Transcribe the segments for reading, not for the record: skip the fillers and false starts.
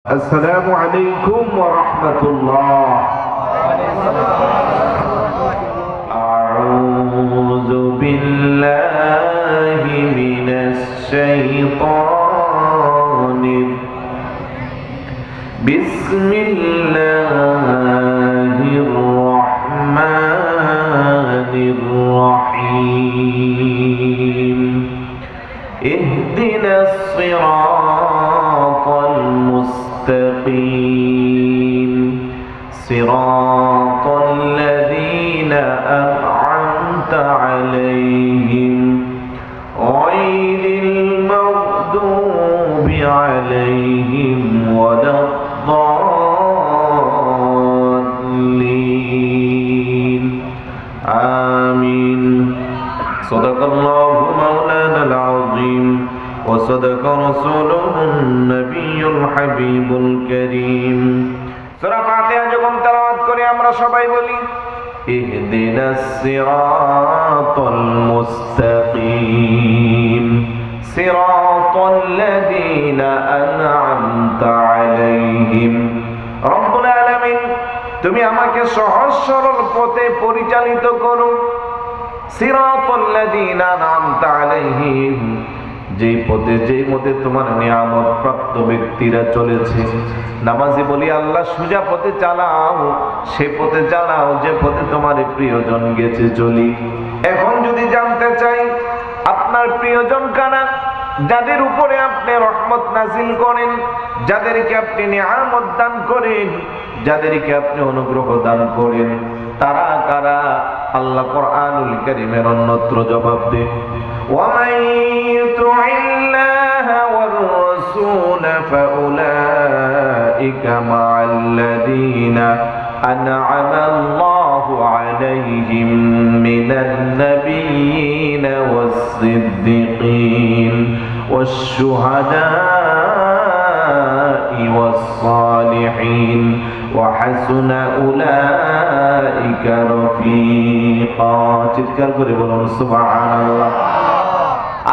السلام عليكم ورحمة الله. أعوذ بالله من الشيطان بسم الله الرحمن الرحيم. اهدنا الصراط المستقيم صراط الذين أنعمت عليهم غير المغضوب عليهم ولا الضالين آمين. صدق الله مولانا العظيم وصدق رسوله النبي الحبيب الكريم. সূরা ফাতিহা যখন তেলাওয়াত করি আমরা সবাই বলি ইহদিনাস সিরাতাল মুস্তাকিম সিরাতাল লাযীনা আন'আমতা আলাইহিম। রব্বুল আলামিন, তুমি আমাকে সহজ সরল পথে পরিচালিত করো। সিরাতাল লাযীনা আন'আমতা আলাইহিম, যেই পথে তোমার নিয়ামত প্রাপ্ত ব্যক্তিরা চলেছে। নামাজি বলি আল্লাহ সোজা পথে চালাও, সে পথে চালাও যে পথে তোমার প্রিয়জন গেছে চলি। এখন যদি জানতে চাই আপনার প্রিয়জন কারা, যাদের উপরে আপনি রহমত নাজিল করেন, যাদেরকে আপনি নিয়ামত দান করেন, যাদেরকে আপনি অনুগ্রহ দান করেন, তারা কারা? আল্লাহ কোরআনুল কারীমের অন্যত্র জবাব দেন, ومن يطع الله والرسول فأولئك مع الذين أنعم الله عليهم من النبيين والصديقين والشهداء والصالحين وحسن أولئك رفيقا. চিৎকার করে বলুন সুবহানাল্লাহ।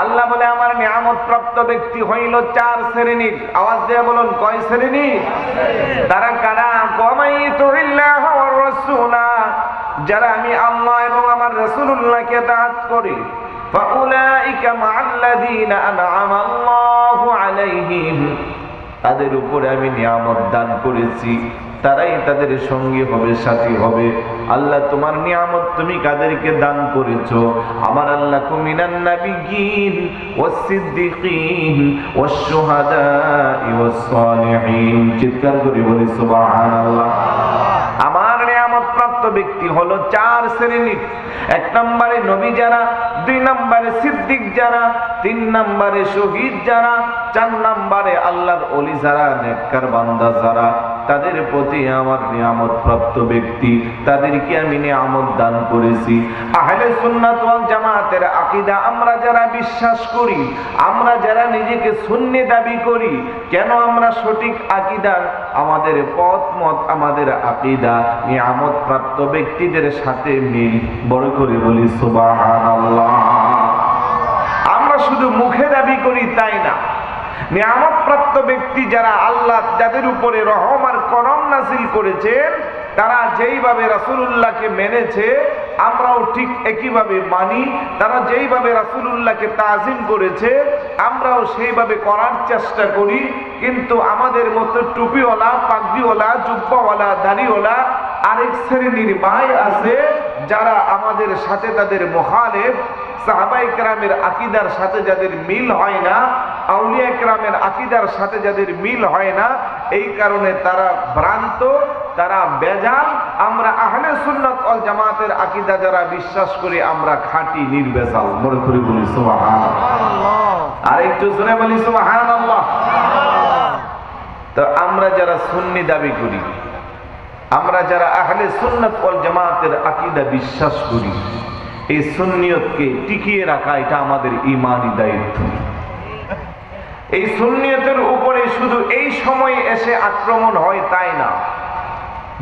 আল্লাহ বলে আমার নিয়ামত প্রাপ্ত ব্যক্তি হইল চার শ্রেণীর। আওয়াজ দিয়ে বলুন কয় শ্রেণীর? তারা কারা? কমাইতুল্লাহ ওয়ার রাসূলা, যারা আমি আল্লাহ এবং আমার রাসূলুল্লাহকে তাআত করি। ফাউলাইকা মাআল্লাযীনা আন'আমা আল্লাহু আলাইহিম, তাদের উপরে আমি নিয়ামত দান করেছি, তারাই তাদের সঙ্গী হবে, সাথী হবে। আল্লাহ তোমার নিয়ামত তুমি কাদেরকে দান করেছো? আমার আল্লাহ মিনান নাবিয়্যিন ওয়াস সিদ্দিকিন ওয়াস শুহাদা'i ওয়াস সালিহিন। চিৎকার করে বলি সুবহানাল্লাহ। আমার নিয়ামত প্রাপ্ত ব্যক্তি হলো চার শ্রেণীর। এক নম্বরে নবী যারা, দুই নম্বরে সিদ্দিক যারা, তিন নম্বরে শহীদ যারা, চার নম্বরে আল্লাহর ওলি যারা, নেককার বান্দা যারা, তাদের প্রতি আমার নিয়ামত প্রাপ্ত ব্যক্তি, তাদেরকে আমি নিয়ামত দান করেছি। আহলে সুন্নাত ওয়াল জামাতের আকীদা আমরা যারা বিশ্বাস করি, আমরা যারা নিজেকে সুন্নি দাবি করি, কেন আমরা সঠিক আকীদার, আমাদের পথ মত, আমাদের আকীদা নিয়ামত প্রাপ্ত ব্যক্তিদের সাথে মিল। বড় করে বলি সুবহানাল্লাহ। আমরা শুধু মুখে দাবি করি তাই না, নিয়ামত প্রাপ্ত ব্যক্তি যারা, আল্লাহ যাদের উপরে রহম আর করম নাযিল করেছেন, তারা যেইভাবে রাসূলুল্লাহকে মেনেছে আমরাও ঠিক একইভাবে মানি। তারা যেইভাবে রাসূলুল্লাহকে তাজিম করেছে আমরাও সেইভাবে করার চেষ্টা করি। কিন্তু আমাদের মতো টুপিওয়ালা, পাগড়িওয়ালা, জুব্বাওয়ালা, দাড়িওয়ালা আরেক শ্রেণীর ভাই আছে যারা আমাদের সাথে তাদের মুখালিফ। সাহাবায়ে কেরামের আকীদার সাথে যাদের মিল হয় না, আউলিয়া কেরামের আকীদার সাথে যাদের মিল হয় না, এই কারণে তারা ভ্রান্ত, তারা বেজাল। আমরা আহলে সুন্নাত ওয়াল জামাতের আকীদা যারা বিশ্বাস করি আমরা খাঁটি নির্ভেজাল। মনে করি বলি সুবহানাল্লাহ। আর একটু জোরে বলি সুবহানাল্লাহ। তো আমরা যারা সুন্নি দাবি করি, আমরা যারা আহলে সুন্নাত ওয়াল জামাতের আকীদা বিশ্বাস করি, এই সুন্নিয়তকে টিকিয়ে রাখা এটা আমাদের ঈমানি দায়িত্ব। এই সুন্নিয়তের উপরে শুধু এই সময়ে এসে আক্রমণ হয় তাই না,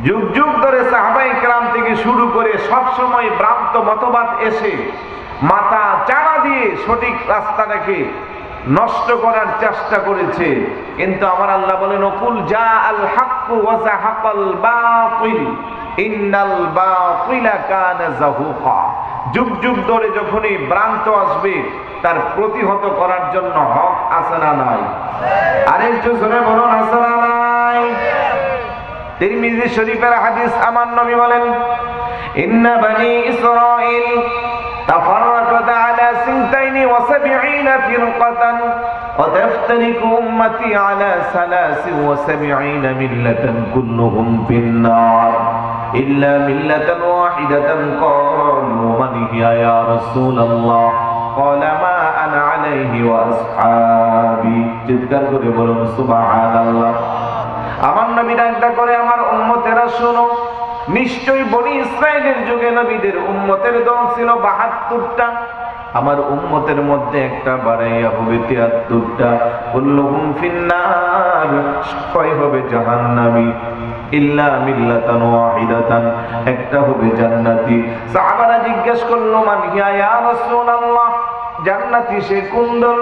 যুগ যুগ ধরে সাহাবায়ে কেরাম থেকে শুরু করে সব সময় ভ্রান্ত মতবাদ এসে মাথা চাড়া দিয়ে সঠিক রাস্তাটাকে নষ্ট করার চেষ্টা করেছে। কিন্তু আমার আল্লাহ বলেন কুল জা আল হাক্কু ওয়া যাহাকাল বাতিল ইন্নাল বাতিলা কানা যাহুকা। যুগ যুগ ধরে যখনই ভ্রান্ত আসবে তার প্রতিহত করার জন্য হক আছে না নাই? আরেকটু জোরে বলুন আছে না নাই? তিরমিজি শরীফের হাদিস, আমার নবী বলেন ইন্না বানি ইসরাঈল তাফাররাকাত আলা 72 ফিরকাতান ওয়া তাফতারিকু উম্মতি আলা 73 মিল্লাতান কুল্লুহুম ফিন-নার ইল্লা মিল্লাতান ওয়াহিদাতান ক্বালু মান হিয়া ইয়া রাসূলুল্লাহ ক্বালা মা আনা আলাইহি ওয়া আসহাবি। চিৎকার করে বলুন সুবহানাল্লাহ। আমার নবী ডাকটা করে আমার উম্মতেরা শোনো, নিশ্চয়ই বনি ইসরাইলের যুগে নবীদের উম্মতের দল ছিল 72টা, আমার উম্মতের মধ্যে একটা বাড়াইয়া হবে 73টা। কুল্লুহুম ফিন্নার, সবাই হবে জাহান্নামী, ইল্লা মিল্লাতান ওয়াহিদাতান, একটা হবে জান্নাতি। সাহাবারা জিজ্ঞেস করলো মান হিয়া ইয়া রাসূলুল্লাহ, জান্নাতি সে কোন দল?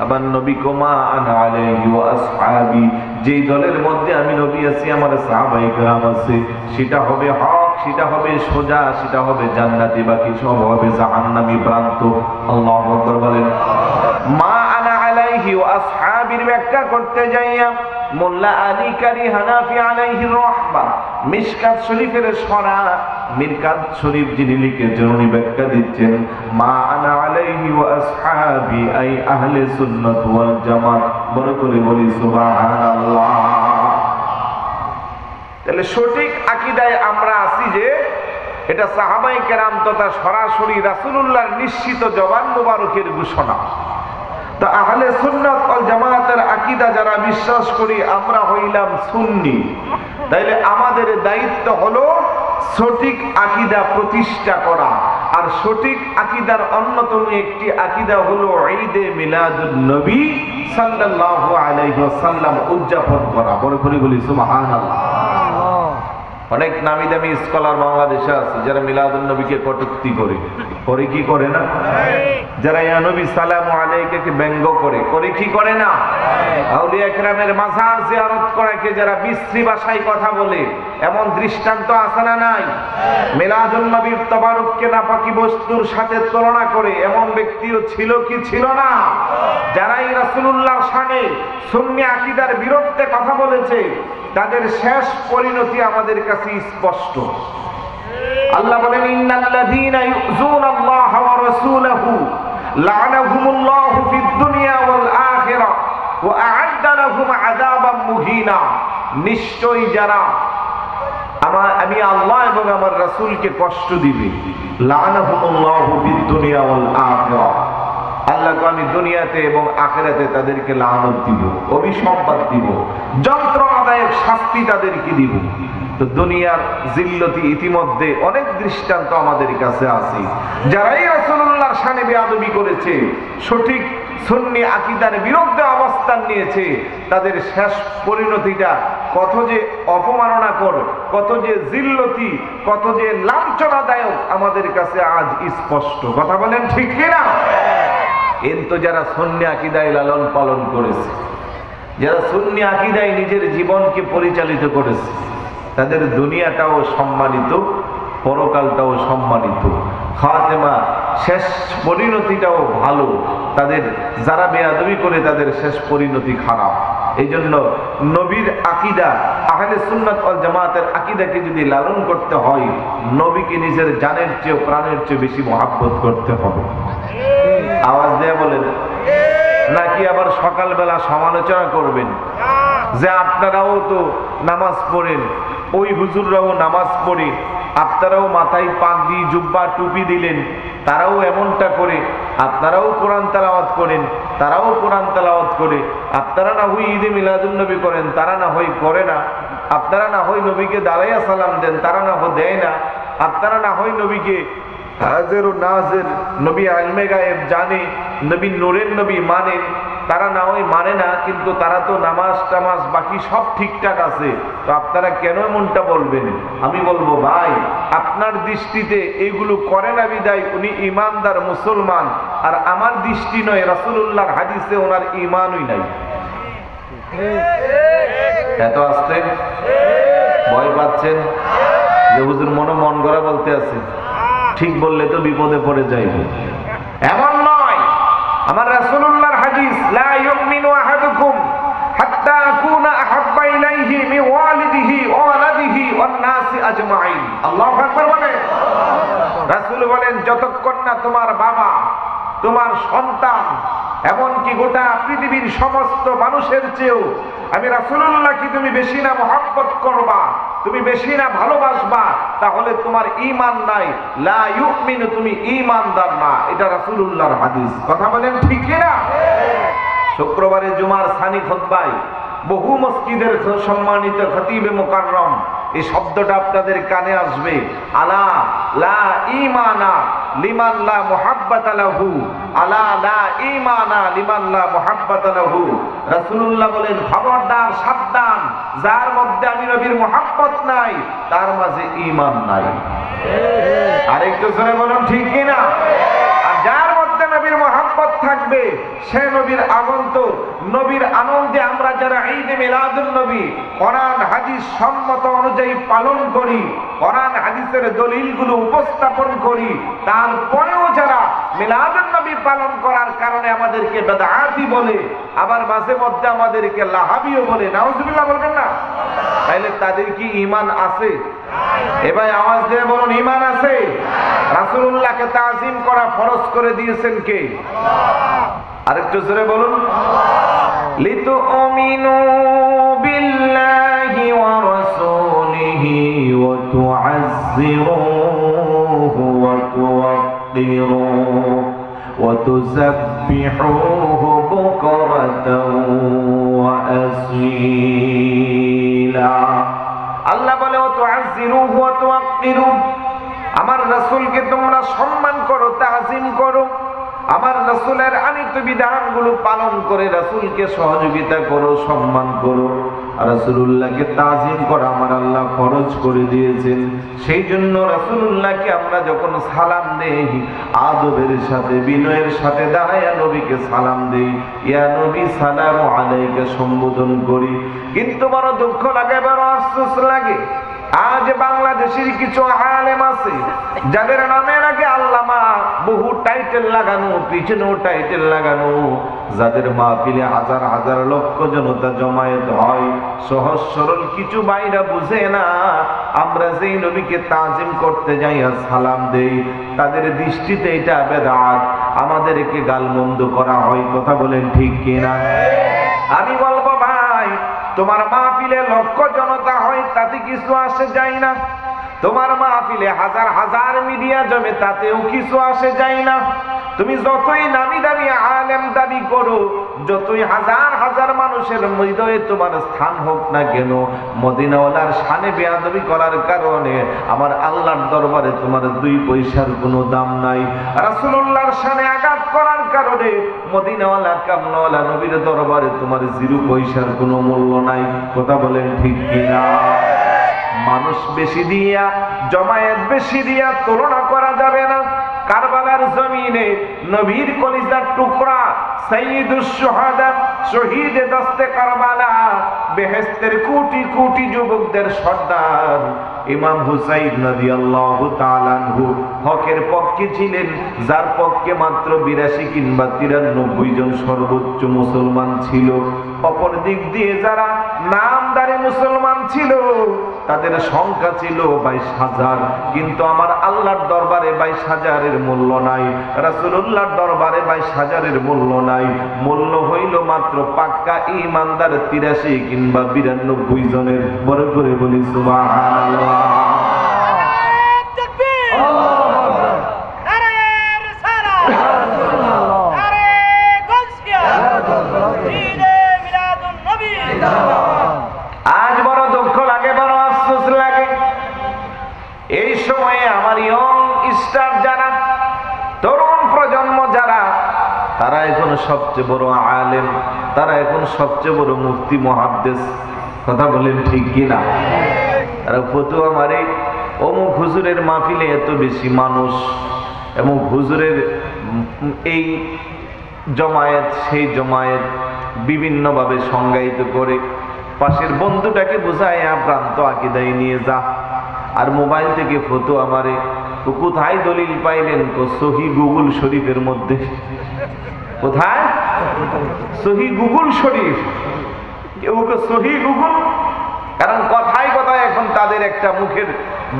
আবার নবী কোমা আনা আলাইহি ওয়া আসহাবি, যেই দলের মধ্যে আমি নবী আছি, আমার সাহাবায়ে কেরাম আছে, সেটা হবে হক, সেটা হবে সোজা, সেটা হবে জান্নাতি, বাকি সব হবে জাহান্নামী ভ্রান্ত। আল্লাহু আকবার বলেন। মা আনা আলাইহি ওয়া আসহাবির ব্যাখ্যা করতে যাইয়া মোল্লা আলী কারি হানাফি আলাইহি রাহমা মিশকাত শরীফের সরা মিরকাত শরীফ যিনি লিখেছেন উনি ব্যাখ্যা দিচ্ছেন মা আনা আলাইহি ওয়া আসহাবি আই আহলে সুন্নাত ওয়াল জামাত। বড় করে বলি সুবহানাল্লাহ। তাহলে সঠিক আকীদায় আমরা আছি যে এটা সাহাবায়ে কেরাম তথা সরাসরি রাসূলুল্লাহর নিশ্চিত জবান মুবারকের ঘোষণা। তো আহলে সুন্নাত ওয়াল জামাতের আকীদা যারা বিশ্বাস করি আমরা হইলাম সুন্নি, তাইলে আমাদের দায়িত্ব হলো সঠিক আকীদা প্রতিষ্ঠা করা। আর সঠিক আকীদার অন্যতম একটি আকীদা হলো ঈদে মিলাদুন নবী সাল্লাল্লাহু আলাইহি ওয়াসাল্লাম উদযাপন করা। বড় করে বলি সুবহানাল্লাহ। অনেক নামি দামি স্কলার বাংলাদেশে আছে যারা মিলাদুন নবীকে কটূক্তি করে, করে কি করে না? যারা ইয়া নবী সালামু আলাইকা কে ব্যঙ্গ করে, করে কি করে না? আউলিয়া কেরামের মাজার জিয়ারত করাকে যারা বিশ্রী ভাষায় কথা বলে, এমন দৃষ্টান্ত আছে না নাই? মিলাদুন নবীর তাবারুককে নাপাকি বস্তুর সাথে তুলনা করে এমন ব্যক্তিও ছিল কি ছিল না? যারাই রাসূলুল্লাহর শানে সুন্নি আকীদার বিরুদ্ধে কথা বলেছে তাদের শেষ পরিণতি আমাদের কাছে স্পষ্ট। আল্লাহ বলেন ইন্নাল্লাযীনা ইউযুনাল্লাহ ওয়া রাসূলাহু লা'নাহুমুল্লাহু ফিদ দুনিয়া ওয়াল আখিরাহ ওয়া আ'আদ্দা লাহুম আযাবাম মুহিনা। নিশ্চয়ই যারা আমি আল্লাহ এবং আমার রাসূলকে কষ্ট দিবে, লা'নাহুমুল্লাহু ফিদ দুনিয়া ওয়াল আখিরাহ, আল্লাহকে আমি দুনিয়াতে এবং আখিরাতে তাদেরকে লানত দিব, অভিসম্পাদ দিব, যন্ত্রণাদায়ক শাস্তি তাদেরকে দিব। তো দুনিয়ার জিল্লতি ইতিমধ্যে অনেক দৃষ্টান্ত আমাদের কাছে আছে। যারাই রাসূলুল্লাহর শানে বেয়াদবি করেছে, সঠিক সুন্নি আকীদার বিরুদ্ধে অবস্থান নিয়েছে, তাদের শেষ পরিণতিটা কত যে অপমাননাকর, কত যে জিল্লতি, কত যে লাঞ্ছনাদায়ক আমাদের কাছে আজ স্পষ্ট। কথা বলেন ঠিক কিনা? কিন্তু যারা সুন্নি আকীদায় লালন পালন করেছে, যারা সুন্নি আকীদায় নিজের জীবনকে পরিচালিত করেছে, তাদের দুনিয়াটাও সম্মানিত, পরকালটাও সম্মানিত, খাতেমা শেষ পরিণতিটাও ভালো। তাদের যারা বেয়াদবি করে তাদের শেষ পরিণতি খারাপ। এই জন্য নবীর আকীদা, আহলে সুন্নাত ওয়াল জামাতের আকীদাকে যদি লালন করতে হয়, নবীকে নিজের জানের চেয়ে প্রাণের চেয়ে বেশি মহাব্বত করতে হবে। আওয়াজ দেয়া বলেন, নাকি আবার সকালবেলা সমালোচনা করবেন যে আপনারাও তো নামাজ পড়েন, ওই হুজুররাও নামাজ পড়ে, আপনারাও মাথায় পাগড়ি জুব্বা টুপি দিলেন, তারাও এমনটা করে, আপনারাও কোরআন তেলাওয়াত করেন, তারাও কোরআন তেলাওয়াত করে, আপনারা না হয় ঈদে মিলাদুন নবী করেন, তারা না হয় করে না, আপনারা না হয় নবীকে দাঁড়াইয়া সালাম দেন, তারা না হয় দেয় না, আপনারা না হয় নবীকে হাজির ও নাজির, নবী ইলমে গায়েব জানে, নবী নূরের নবী মানেন, তারা না হয় মানে না, কিন্তু তারা তো নামাজ টামাজ বাকি সব ঠিকঠাক আছে, তো আপনারা কেন এমনটা বলবেন? আমি বলবো ভাই, আপনার দৃষ্টিতে এইগুলো করে না বিদায় উনি ইমানদার মুসলমান, আর আমার দৃষ্টি নয়, রাসূলুল্লাহর হাদিসে ওনার ঈমানই নাই। এত আসতে ভয় পাচ্ছেন যে হুজুর মন গড়া বলতে আছে, ঠিক বললে তো বিপদে পড়ে যাইবে। এমন নয়, আমার রাসূলুল্লাহর হাদিস, লা ইউমিনু আহাদুকুম হাত্তা আকুনা আহাব্বা ইলাইহি মিন ওয়ালিদিহি ওয়া ওয়ালাদিহি ওয়ান নাসি আজমাইন। আল্লাহু আকবার বলেন। রাসূল বলেন, যতক্ষণ না তোমার বাবা, তোমার সন্তান, এমনকি গোটা পৃথিবীর সমস্ত মানুষের চেয়েও আমি রাসূলুল্লাহকে তুমি বেশি না মহব্বত করবা, তুমি বেশি না ভালোবাসবা, তাহলে তোমার ঈমান নাই। লা ইউমিনু, তুমি ঈমানদার না। এটা রাসূলুল্লাহর হাদিস। কথা বলেন ঠিক কি না? শুক্রবারে জুমার সানি খুতবায় বহু মসজিদের সম্মানিত খতিবে মুকাররম এই শব্দটা আপনাদের কানে আসবে, আলা লা ঈমানা লিমান লা মুহাব্বাতা লাহু, আলা লা ঈমানা লিমান লা মুহাব্বাতা লাহু। রাসূলুল্লাহ বলেন, খবরদার, সাবধান, যার মধ্যে আমি নবীর মুহাব্বত নাই তার মাঝে ঈমান নাই। আরেকটু জোরে বলুন ঠিক কি না? আর যার মধ্যে নবীর মুহাব্বত থাকবে সে নবীর আগন্তুক। নবীর আনন্দে আমরা যারা ঈদে মিলাদুন নবী কোরআন হাদিস সম্মত অনুযায়ী পালন করি, কোরআন হাদিসের দলিলগুলো উপস্থাপন করি, তারপরেও যারা মিলাদুন নবী পালন করার কারণে আমাদেরকে বেদাতি বলে, আবার মাঝে মধ্যে আমাদেরকে লাহাবিও বলে, নাউজুবিল্লাহ বলবেন না, তাহলে তাদের কি ঈমান আছে? এবার আওয়াজ দিয়ে বলুন, ঈমান আছে? রাসূলুল্লাহকে তাজিম করা ফরজ করে দিয়েছেন কে? আরেকটু জোরে বলুন। লিতুমিনু বিল্লাহি ওয়া রাসূলিহি ওয়া তুআজ্জিরুহু ওয়া তুওয়াক্কিরুহু ওয়া তুসাব্বিহুহু বুকরাতাও ওয়া আসীলা। আল্লাহ বলে, ওয়া তুআজ্জিরুহু ওয়া তুওয়াক্কিরুহু, আমার রাসূলকে তোমরা সম্মান করো, তাজিম করো, আমার রাসূলের আনিত বিধানগুলো পালন করে রাসূলকে সহযোগিতা করো, সম্মান করো। রাসূলুল্লাহকে তাজিম করা আমার আল্লাহ ফরজ করে দিয়েছেন। সেই জন্য রাসূলুল্লাহকে আমরা যখন সালাম দেই, আদবের সাথে, বিনয়ের সাথে দাঁড়ায়া নবীকে সালাম দেই, ইয়া নবী সালামু আলাইকা সম্বোধন করি। কিন্তু বড় দুঃখ লাগে, বড় আফসোস লাগে, আজ বাংলাদেশের কিছু আলেম আছে যাদের নামের আগে আল্লামা বহু টাইটেল লাগানো, পিছনেও টাইটেল লাগানো, যাদের মাহফিলে হাজার হাজার লক্ষ জনতা জমায়েত হয়, সহজ সরল কিছু বাইরা বুঝে না আমরা যেই নবীকে তাজিম করতে যাই আর সালাম দেই, তাদের দৃষ্টিতে এটা বেদাত, আমাদেরকে গালমন্দ করা হয়। কথা বলেন ঠিক কিনা? আমি বলবো, ভাই, তোমার মাহফিলে লক্ষ জনতা হয় তাতে কিছু আসে যায় না, তোমার মাহফিলে হাজার হাজার মিডিয়া জমে তাতেও কিছু আসে যায় না। তুমি যতই নামি দামি আলেম দাবি করো, যতই হাজার হাজার মানুষের হৃদয়ে তোমার স্থান হোক না কেন, মদিনাওয়ালার শানে বেয়াদবি করার কারণে আমার আল্লাহর দরবারে তোমার 2 পয়সার কোনো দাম নাই। রাসূলুল্লাহর শানে আঘাত করার কারণে মদিনাওয়ালা কামনাওয়ালা নবীর দরবারে তোমার 0 পয়সার কোনো মূল্য নাই। কথা বলেন ঠিক কিনা? মানুষ বেশি দিয়া, জমায়েত বেশি দিয়া তুলনা করা যাবে না। কারবালার জমিনে নবীর কলিজার টুকরা সাইয়্যিদুশ শুহাদা, শহীদ দস্তে কারবালা, বেহেশতের কোটি কোটি যুবকদের সর্দার ইমাম হুসাইন রাদিয়াল্লাহু তাআলা আনহু হকের পক্ষে ছিলেন, যার পক্ষে মাত্র 82 কিংবা 93 জন সর্বোচ্চ মুসলমান ছিল। অপর দিক দিয়ে যারা নামদারি মুসলমান ছিল তাদের সংখ্যা ছিল 22,000, কিন্তু আমার আল্লাহর দরবারে 22,000-এর মূল্য নাই, রাসূলুল্লাহর দরবারে 22,000-এর মূল্য নাই। মূল্য হইল মাত্র পাক্কা ঈমানদার 83 কিংবা 92 জনের। বড় করে বলি সুবহানাল্লাহ। আজ বড় দুঃখ লাগে, বড় আফসোস লাগে, এই সময়ে আমার ইয়ং স্টার যারা, তরুণ প্রজন্ম যারা, তারা এখন সবচেয়ে বড় আলেম, তারা এখন সবচেয়ে বড় মুফতি মুহাদ্দিস। কথা বলেন ঠিক কিনা? তারা ফতোয়া মারে, অমুক হুজুরের মাহফিলে এত বেশি মানুষ, এবং হুজুরের এই জমায়েত সেই জমায়েত বিভিন্নভাবে সংজ্ঞায়িত করে পাশের বন্ধুটাকে বুঝাইয়া ভ্রান্ত আকীদায় নিয়ে যা। আর মোবাইল থেকে ফটো আমারে কোথায় দলিল পাইলেন? সহি গুগল শরীফের মধ্যে। কোথায়? সহি গুগল শরীফ। কেউ সহি গুগল, কারণ কথায় কথায় এখন তাদের একটা মুখের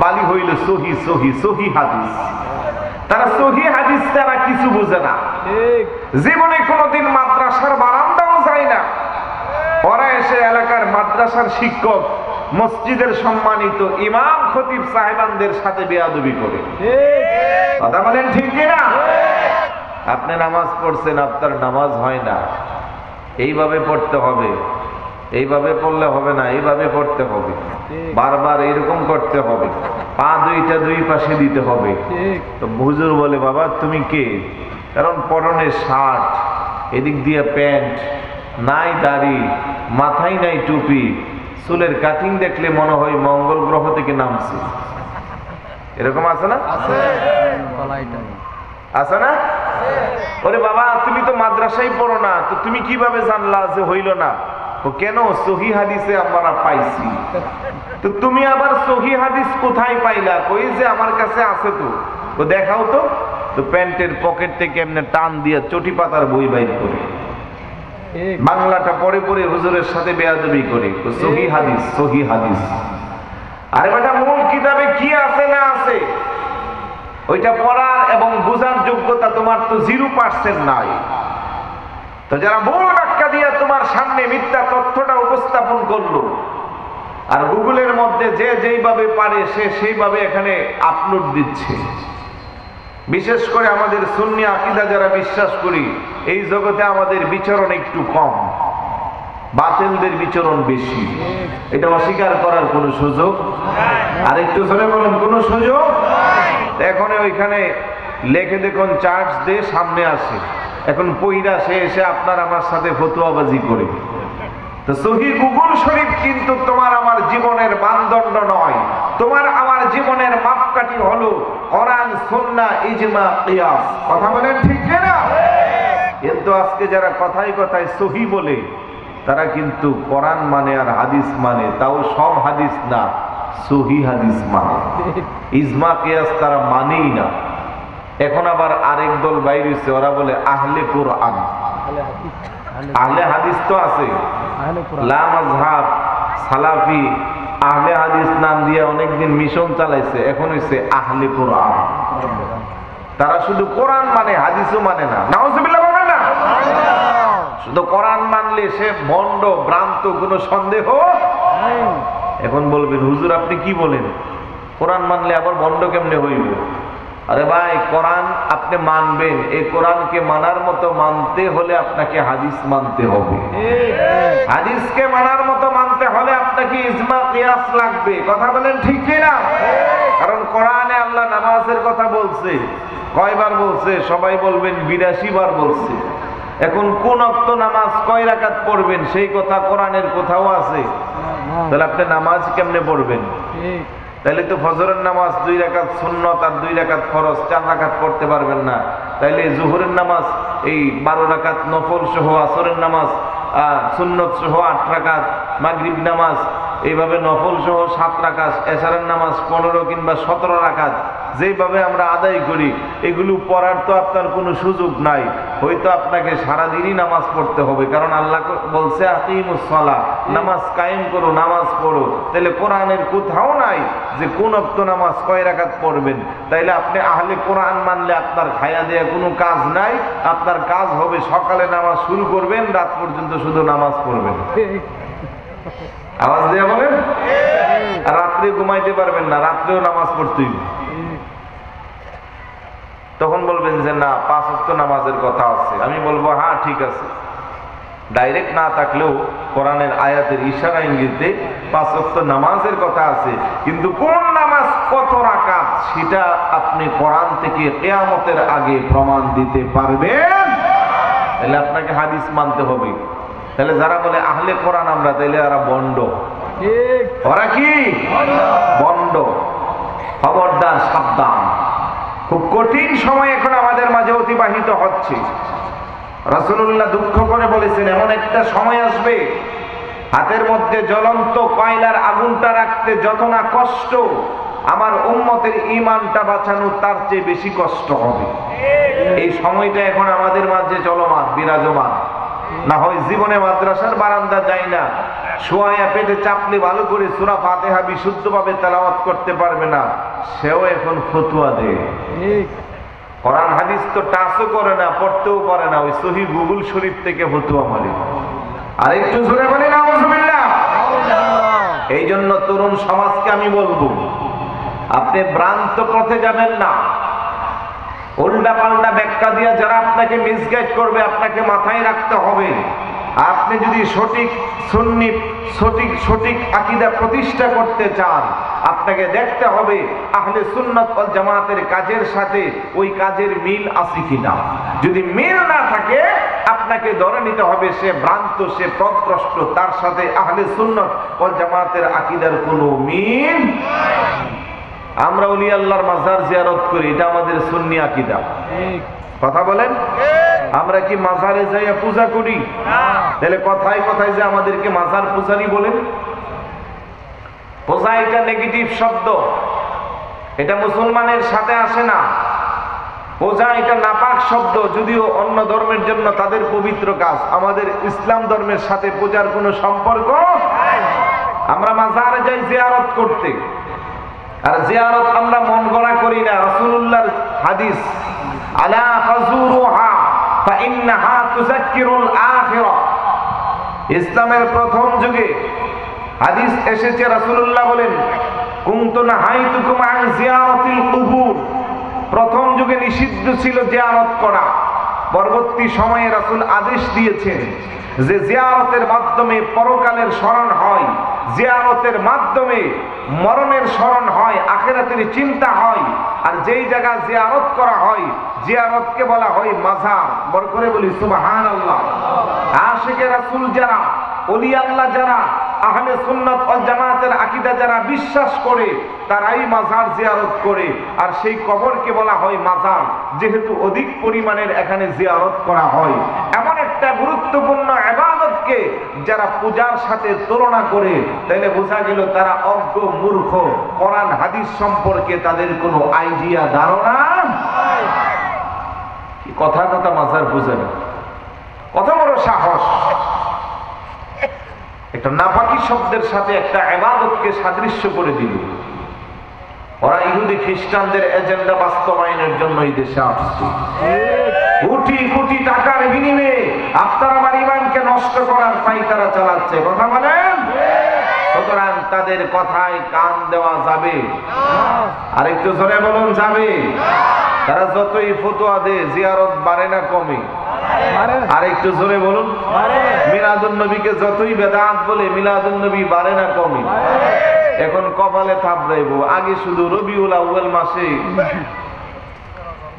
বালি হইল সহি সহি সহি হাদিস। তারা সহি হাদিস তারা কিছু বুঝে না, জীবনে কোনোদিন মাদ্রাসার বারান্দাও যায় না। ওরা এসে এলাকার মাদ্রাসার শিক্ষক, মসজিদের সম্মানিত ইমাম খতিব সাহেবানদের সাথে বেয়াদবি করে। কথা বলেন ঠিক কিনা? আপনি নামাজ পড়ছেন, আপনার নামাজ হয় না, এইভাবে পড়তে হবে, এইভাবে পড়লে হবে না, এইভাবে পড়তে হবে, বারবার এরকম করতে হবে, পা দুইটা দুই পাশে দিতে হবে। তো হুজুর বলে, বাবা তুমি কে? কারণ পরনে শার্ট, এদিক দিয়ে প্যান্ট, নাই দাড়ি, মাথায় নাই টুপি, চুলের কাটিং দেখলে মনে হয় মঙ্গল গ্রহ থেকে নামছে। এরকম আছে না? আছে না? ওরে বাবা তুমি তো মাদ্রাসায় পড়ো না, তো তুমি কিভাবে জানলা যে হইল না? কেন? সহি হাদিসে আমরা পাইছি। তো তুমি আবার সহি হাদিস কোথায় পাইলা? কই যে আমার কাছে আছে। তো দেখাও তো। তো প্যান্টের পকেট থেকে এমনি টান দিয়ে চটি পাতার বই বাইর করে বাংলাটা পড়ে পড়ে হুজুরের সাথে বেয়াদবি করে সহি হাদিস সহি হাদিস। আরে বেটা মূল কিতাবে কি আছে না আছে ওইটা পড়ার এবং বোঝার যোগ্যতা তোমার তো 0% নাই। তো যারা মূল ব্যাখ্যা দিয়ে তোমার সামনে মিথ্যা তথ্যটা উপস্থাপন করলো, আর গুগলের মধ্যে যে যেইভাবে পারে সে সেইভাবে এখানে আপলোড দিচ্ছে। বিশেষ করে আমাদের সুন্নি আকীদা যারা বিশ্বাস করি, এই জগতে আমাদের বিচরণ একটু কম, বাতিলদের বিচরণ বেশি। এটা অস্বীকার করার কোনো সুযোগ, আর একটু জোরে বলেন, কোনো সুযোগ। এখন ওইখানে লেখে দেখুন চার্জ দিয়ে সামনে আসে, এখন পইরা সে এসে আপনার আমার সাথে ফতুয়াবাজি করে। তো সহি গুগল শরীফ কিন্তু তোমার আমার জীবনের মানদণ্ড নয়। তোমার আমার জীবনের মাপকাঠি হলো কোরআন, সুন্নাহ, ইজমা, কিয়াস। কথা বলেন ঠিক না? কিন্তু আজকে যারা কথায় কথায় সহি বলে, তারা কিন্তু কোরআন মানে আর হাদিস মানে, তাও সব হাদিস না, সহি হাদিস মানে। ইজমা কিয়াস তারা মানেই না। এখন আবার আরেক দল বাইরে হইছে, ওরা বলে আহলে কোরআন। আহলে হাদিস তো আছে, লা মাযহাব, সালাফি, আহলে হাদিস নাম দিয়ে অনেকদিন মিশন চালাইছে, এখন হইছে আহলে কোরআন। তারা শুধু কোরআন মানে, হাদিসও মানে না। নাউজুবিল্লাহ বলেন না? শুধু কোরআন মানলে সে ভণ্ড, ভ্রান্ত, কোনো সন্দেহ। এখন বলবেন হুজুর আপনি কি বলেন, কোরআন মানলে আবার ভণ্ড কেমনে হইব? আরে ভাই, কোরআন আপনি মানবেন, এই কোরআনকে মানার মতো মানতে হলে আপনাকে হাদিস মানতে হবে। হাদিসকে মানার মতো মানতে হলে আপনাকে ইজমা কিয়াস লাগবে। কথা বলেন ঠিক কি না? কারণ কোরআনে আল্লাহ নামাজের কথা বলছে, কয়বার বলছে? সবাই বলবেন 82 বার বলছে। এখন কোন ওয়াক্ত নামাজ কয় রাকাত পড়বেন সেই কথা কোরআনের কোথাও আছে? তাহলে আপনি নামাজ কেমনে পড়বেন? তাইলে তো ফজরের নামাজ 2 রাকাত সুন্নত আর 2 রাকাত ফরজ, 4 রাকাত পড়তে পারবেন না। তাইলে জোহরের নামাজ এই 12 রাকাত নফল সহ, আসরের নামাজ সুন্নত সহ 8 রাকাত, মাগরিব নামাজ এইভাবে নফল সহ 7 রাকাত, এশারের নামাজ 15 কিংবা 17 রাকাত যেভাবে আমরা আদায় করি, এগুলো পড়ার তো আপনার কোনো সুযোগ নাই। হয়তো আপনাকে সারাদিনই নামাজ পড়তে হবে, কারণ আল্লাহ বলছে আকিমুস সালাহ, নামাজ কায়েম করো, নামাজ পড়ো। তাহলে কোরআনের কোথাও নাই যে কোন ওয়াক্ত নামাজ কয় রাকাত পড়বেন। তাইলে আপনি আহলে কোরআন মানলে আপনার খায়া দেয়া কোনো কাজ নাই। আপনার কাজ হবে সকালে নামাজ শুরু করবেন, রাত পর্যন্ত শুধু নামাজ পড়বেন। আওয়াজ দেয়া বলেন। আর রাত্রে ঘুমাইতে পারবেন না, রাত্রেও নামাজ পড়তেই। তখন বলবেন যে না, 5 ওয়াক্ত নামাজের কথা আছে। আমি বলবো হ্যাঁ ঠিক আছে, ডাইরেক্ট না থাকলেও কোরআনের আয়াতের ইশারা ইঙ্গিতে 5 ওয়াক্ত নামাজের কথা আছে, কিন্তু কোন নামাজ কত রাকাত সেটা আপনি কোরআন থেকে কিয়ামতের আগে প্রমাণ দিতে পারবেন। তাহলে আপনাকে হাদিস মানতে হবে। তাহলে যারা বলে আহলে কোরআন আমরা, তাইলে এরা বন্ড। ওরা কি বন্ড? খবরদার, সাবধান। খুব কঠিন সময় এখন আমাদের মাঝে অতিবাহিত হচ্ছে। রাসূলুল্লাহ দুঃখ করে বলেছেন, এমন একটা সময় আসবে হাতের মধ্যে জ্বলন্ত কয়লার আগুনটা রাখতে যত না কষ্ট, আমার উম্মতের ঈমানটা বাঁচানো তার চেয়ে বেশি কষ্ট হবে। এই সময়টা এখন আমাদের মাঝে চলমান, বিরাজমান। না হয় জীবনে মাদ্রাসার বারান্দা যায় না, শোয়া পেটে চাপলে ভালো করে সূরা ফাতিহা বিশুদ্ধভাবে তেলাওয়াত করতে পারবে না, সেও এখন ফতোয়া দেয়। কোরআন হাদিস তো টাচও করে না, পড়তেও পারে না, ওই সহিহ গুগল শরীফ থেকে ফতোয়া মারে। আর একটু জোরে বলি নাউজুবিল্লাহ। এই জন্য তরুণ সমাজকে আমি বলবো, আপনি ভ্রান্ত পথে যাবেন না। উল্টা পাল্টা ব্যাখ্যা দিয়ে যারা আপনাকে মিসগাইড করবে, আপনাকে মাথায় রাখতে হবে, আপনি যদি সঠিক সুন্নি সঠিক আকীদা প্রতিষ্ঠা করতে চান, আপনাকে দেখতে হবে আহলে সুন্নাত ওয়াল জামাতের কাজের সাথে ওই কাজের মিল আছে কিনা। যদি মিল না থাকে, আপনাকে ধরে নিতে হবে সে ভ্রান্ত, সে পথভ্রষ্ট, তার সাথে আহলে সুন্নাত ওয়াল জামাতের আকীদার কোনো মিল নাই। আমরা ওলি আল্লাহর মাজার জিয়ারত করি, এটা আমাদের সুন্নি আকীদা। কথা বলেন, আমরা কি মাজারে যাইয়া পূজা করি? তাহলে কথায় কথায় যে আমাদেরকে মাজার পূজারি বলেন, পূজা এটা নেগেটিভ শব্দ, এটা মুসলমানের সাথে আসে না। পূজা এটা নাপাক শব্দ, যদিও অন্য ধর্মের জন্য তাদের পবিত্র কাজ, আমাদের ইসলাম ধর্মের সাথে পূজার কোনো সম্পর্ক। আমরা মাজারে যাই জিয়ারত করতে, আর জিয়ারত আমরা মন গড়া করি না। রাসূলুল্লাহর হাদিস, আলা ফাজুরুহা ফাইন্নাহা তুযাক্কিরুল আখিরা। ইসলামের প্রথম যুগে হাদিস এসেছে, রাসূলুল্লাহ বলেন, কুনতু নাহাইতুকুম আন জিয়ারাতিল কুবুর। প্রথম যুগে নিষিদ্ধ ছিল জিয়ারত করা। পরবর্তী সময়ে রাসূল আদেশ দিয়েছেন যে জিয়ারতের মাধ্যমে পরকালের স্মরণ হয়, জিয়ারতের মাধ্যমে মরণের স্মরণ হয়, আখিরাতের চিন্তা হয়। আর যেই জায়গা জিয়ারত করা হয়, জিয়ারতকে বলা হয় মাজার। বড় করে বলি সুবহানাল্লাহ। আশিকে রাসূল যারা, ওলি আল্লাহ যারা, আহলে সুন্নাত ওয়াল জামাতের আকীদা যারা বিশ্বাস করে, তারাই মাজার জিয়ারত করে। আর সেই কবরকে বলা হয় মাজার, যেহেতু অধিক পরিমাণের এখানে জিয়ারত করা হয়। এমন একটা গুরুত্বপূর্ণ ইবাদতকে যারা পূজার সাথে তুলনা করে, তাহলে বোঝা গেল তারা অজ্ঞ, মূর্খ, কোরআন হাদিস সম্পর্কে তাদের কোনো আইডিয়া, ধারণা। কথা কথা মাজার পূজা, কত বড় সাহস! একটা নাপাকি শব্দের সাথে একটা ইবাদতকে সাদৃশ্য করে দিল। ওরা ইহুদি খ্রিস্টানদের এজেন্ডা বাস্তবায়নের জন্য এই দেশে আসছে। কোটি কোটি টাকার বিনিময়ে আপনার আমার ঈমানকে নষ্ট করার পায়তারা চালাচ্ছে। কথা বলেন, সুতরাং তাদের কথায় কান দেওয়া যাবে? আরেকটু জোরে বলুন, যাবে? তারা যতই ফতোয়া দেয়, জিয়ারত বাড়ে না কমে? আরেকটু জোরে বলুন। মিলাদুন নবীকে যতই বেদাত বলে, মিলাদুন নবী বাড়ে না কমে? এখন কপালে থাপড়াইব। আগে শুধু রবিউল আউয়াল মাসে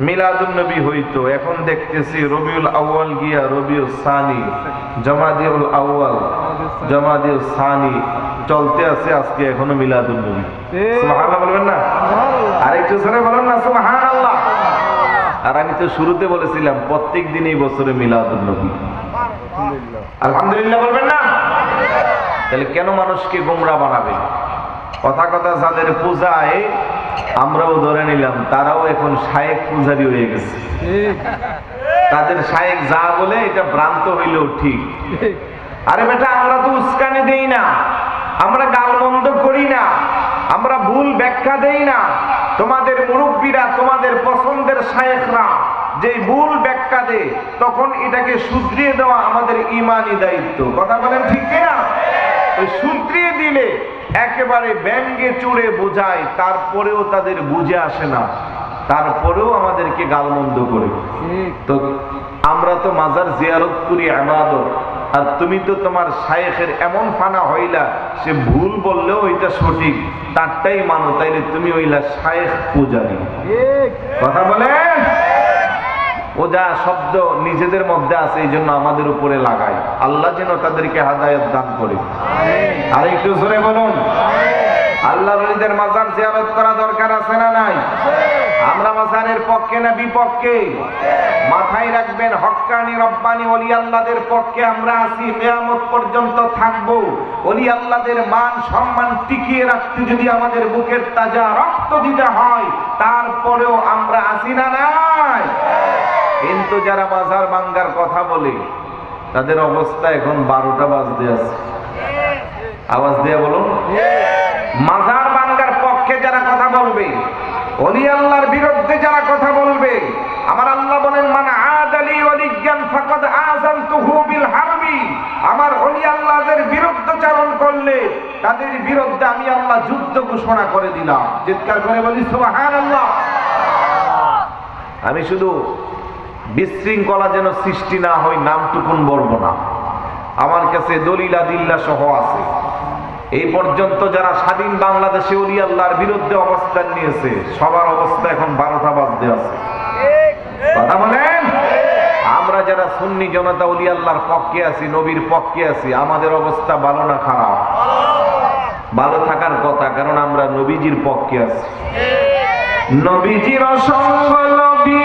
মিলাদুন নবী হইতো, এখন দেখতেছি রবিউল আউয়াল গিয়া রবিউল সানি, জমাদিউল আউয়াল, জমাদিউল সানি চলতে আছে, আজকে এখনো মিলাদুন নবী। সুবহানাল্লাহ বলবেন না? আরেকটু জোরে বলুন না সুবহানাল্লাহ। আর আমি তো শুরুতে বলেছিলাম প্রত্যেক দিনই বছরে মিলাদুন নবী। আলহামদুলিল্লাহ বলবেন না? তাহলে কেন মানুষকে গোমরাহ বানাবে? কথা কথা যাদের পূজায় আমরাও ধরে নিলাম, তারাও এখন শায়েখ পূজারি হয়ে গেছে। তাদের শায়েখ যা বলে এটা ভ্রান্ত হইলেও ঠিক। আরে বেটা, আমরা তো উস্কানি দেই না, আমরা গালমন্দ করি না, আমরা ভুল ব্যাখ্যা দেই না। তোমাদের মুরব্বীরা, তোমাদের পছন্দের শায়েখরা যে ভুল ব্যাখ্যা দেয়, তখন এটাকে শুধরিয়ে দেওয়া আমাদের ঈমানি দায়িত্ব। কথা বলেন ঠিক কিনা? ওই শুধরিয়ে দিলে একেবারে ব্যঙ্গে চুড়ে বোঝায়, তারপরেও তাদের বুঝে আসে না, তারপরেও আমাদেরকে গালমন্দ করে। তো আমরা তো মাজার জিয়ারত করি ইবাদত, আর তুমি তো তোমার শায়েখের এমন ফানা হইলা, সে ভুল বললেও এটা সঠিক, তারটাই মানো, তাইলে তুমি হইলা শায়েখ পূজারী। কথা বলেন? ওজা শব্দ নিজেদের মধ্যে আছে, এই জন্য আমাদের উপরে লাগায়। আল্লাহ যেন তাদেরকে হেদায়েত দান করে। আর একটু জোরে বলুন। আল্লাহর ওলিদের মাজার জিয়ারত করা দরকার আছে না নাই? আমরা মাজারের পক্ষে না বিপক্ষে? মাথায় রাখবেন, হক্কানি রব্বানি ওলি আল্লাহদের পক্ষে আমরা আছি, কিয়ামত পর্যন্ত থাকব। ওলি আল্লাহদের মান সম্মান টিকিয়ে রাখতে যদি আমাদের বুকের তাজা রক্ত দিতে হয়, তারপরেও আমরা আছি না নাই? কিন্তু যারা মাজার ভাঙ্গার কথা বলে, তাদের অবস্থা এখন 12টা বাজতে আছে। আওয়াজ দিয়ে বলুন, মাজার ভাঙ্গার পক্ষে যারা কথা বলবে, ওলি আল্লাহর বিরুদ্ধে যারা কথা বলবে, আমার আল্লাহ বলেন, মান আদালি ওয়ালিয়ান ফাকাদ আযানতুহু বিল হারবি। আমার ওলি আল্লাহদের বিরুদ্ধাচরণ করলে তাদের বিরুদ্ধে আমি আল্লাহ যুদ্ধ ঘোষণা করে দিলাম। চিৎকার করে বলি সুবহানাল্লাহ। আমি শুধু বিশৃঙ্খলা যেন সৃষ্টি না হয় নামটুকুন বলবো না, আমার কাছে দলিল আদিল্লা সহ আছে। এই পর্যন্ত যারা স্বাধীন বাংলাদেশে ওলি আল্লাহর বিরুদ্ধে অবস্থান নিয়েছে, সবার অবস্থা এখন 12টা বাজতে আছে। কথা বলেন, আমরা যারা সুন্নি জনতা ওলি আল্লাহর পক্ষে আছি, নবীর পক্ষে আছি, আমাদের অবস্থা ভালো না খারাপ? ভালো থাকার কথা, কারণ আমরা নবীজির পক্ষে আছি। নবীজির সঙ্গ নবী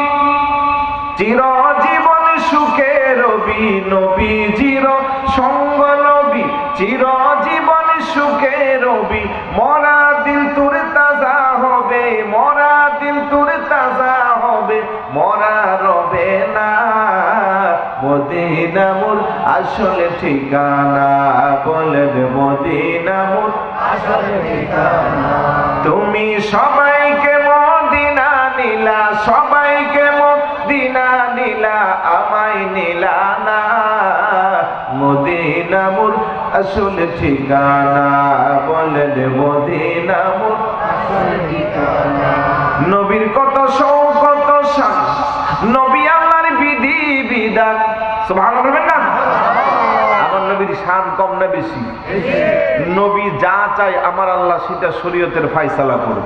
চিরজীবন সুখে রবি, নবীজির সঙ্গ নবী চিরজীবন সুখে রবি। মরা দিল তোর তাজা হবে, মরা দিল তোর তাজা হবে, মরা রবে না। মদিনা মোর আসল ঠিকানা, বলেন মদিনা মোর আসল ঠিকানা। তুমি সবাইকে মদিনা নিলা, সবাইকে মদিনা নিলা, আমায় নিলা না। মদিনা মোর আসল ঠিকানা, বলেন মদিনা মোর আসল ঠিকানা। নবীর কত শৌকত শান, নবী আল্লাহর বিধি বিধান। সুবহানাল্লাহ বলবেন না? আমার নবীর শান কম না বেশি? নবী যা চায় আমার আল্লাহ সেটা শরীয়তের ফয়সালা করে।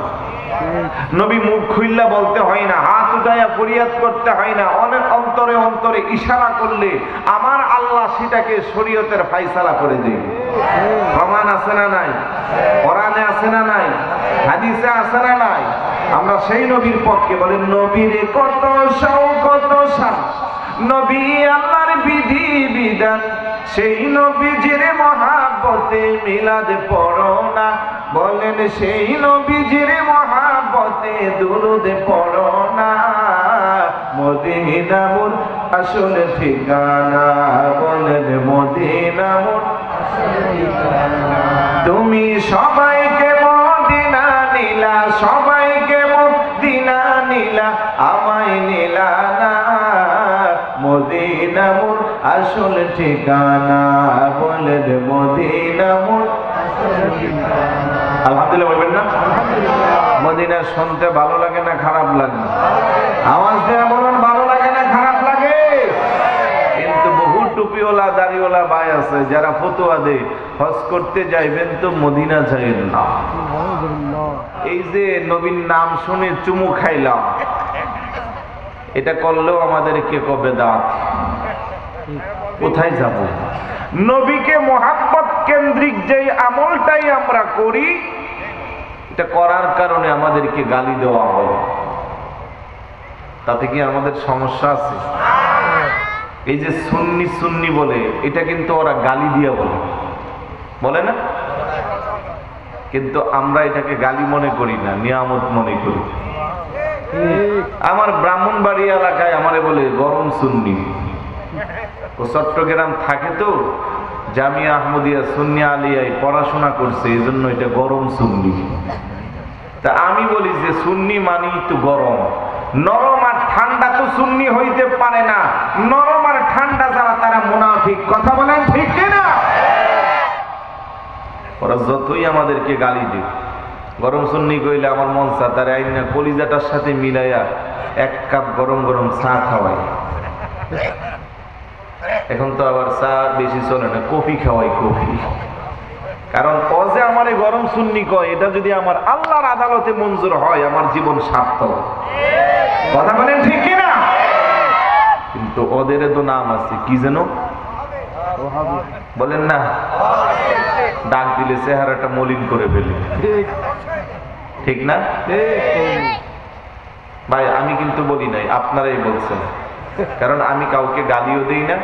নবী মুখ খুললা বলতে হয় না, হাত উঠাইয়া ফরিয়াদ করতে হয় না, অনেক অন্তরে অন্তরে ইশারা করলে আমার আল্লাহ সেটাকে শরীয়তের ফয়সালা করে দেয়। প্রমাণ আছে না নাই? কোরআনে আছে না নাই? হাদিসে আছে না নাই? আমরা সেই নবীর পক্ষে। বলেন নবীর কত শৌকত শান, নবী আল্লাহর বিধি বিধান। সেই নবীজির মহাব্বতে মিলাদ পড়ো না, বলেন সেই নবীজির মহাব্বতে দুরূদ পড়ো না। মদিনা মোর আসল ঠিকানা, বলেন মদিনা মোর আসল ঠিকানা। তুমি সবাইকে মদিনা নিলা, সবাইকে মদিনা নিলা, আমায় নিলা না। মদিনা মোর আসল ঠিকানা, বলেন মদিনা মোর আসল ঠিকানা। আলহামদুলিল্লাহ বলবেন না? মদিনা শুনতে ভালো লাগে না খারাপ লাগে? আওয়াজ দেয়া বলুন, ভালো লাগে না খারাপ লাগে? কিন্তু বহু টুপিওয়ালা দাড়িওয়ালা ভাই আছে যারা ফতোয়া দেয়, হজ করতে যাইবেন তো মদিনা যাইবেন না। এই যে নবীর নাম শুনে চুমু খাইলাম, এটা করলেও আমাদেরকে কবে দাঁত। কোথায় যাব? নবীকে মোহাব্বত কেন্দ্রিক যে আমলটাই আমরা করি, এটা করার কারণে আমাদেরকে গালি দেওয়া হয়। তাতে কি আমাদের সমস্যা আছে? এই যে সুন্নি সুন্নি বলে, এটা কিন্তু ওরা গালি দিয়া বলে, বলে না? কিন্তু আমরা এটাকে গালি মনে করি না, নিয়ামত মনে করি। আমার ব্রাহ্মণবাড়ি এলাকায় আমারে বলে গরম সুন্নি। ও চট্টগ্রাম থাকে তো, জামিয়া আহমদিয়া সুন্নি আলিয়ায় পড়াশোনা করছে, এই জন্য এটা গরম সুন্নি। তা আমি বলি যে সুন্নি মানি তো গরম, নরম আর ঠান্ডা তো সুন্নি হইতে পারে না। নরম আর ঠান্ডা যারা তারা মুনাফিক। কথা বলেন ঠিক কিনা? ওরা যতই আমাদেরকে গালি দেয়, গরম সুন্নি কইলে আমার মন চা তার আইনা কলিজাটার সাথে মিলাইয়া 1 কাপ গরম গরম চা খাওয়াই। এখন তো আবার চা বেশি চলে না, কফি খাওয়াই, কফি। কারণ ও যে আমার এই গরম সুন্নি কয়, এটা যদি আমার আল্লাহর আদালতে মঞ্জুর হয়, আমার জীবন সার্থক। কথা বলেন ঠিক কিনা? কিন্তু ওদের তো নাম আছে, কি যেন বলেন না, ডাক দিলে চেহারাটা মলিন করে ফেলে, ঠিক না? ভাই আমি কিন্তু বলি নাই, আপনারাই বলছেন, কারণ আমি কাউকে গালিও দেই না,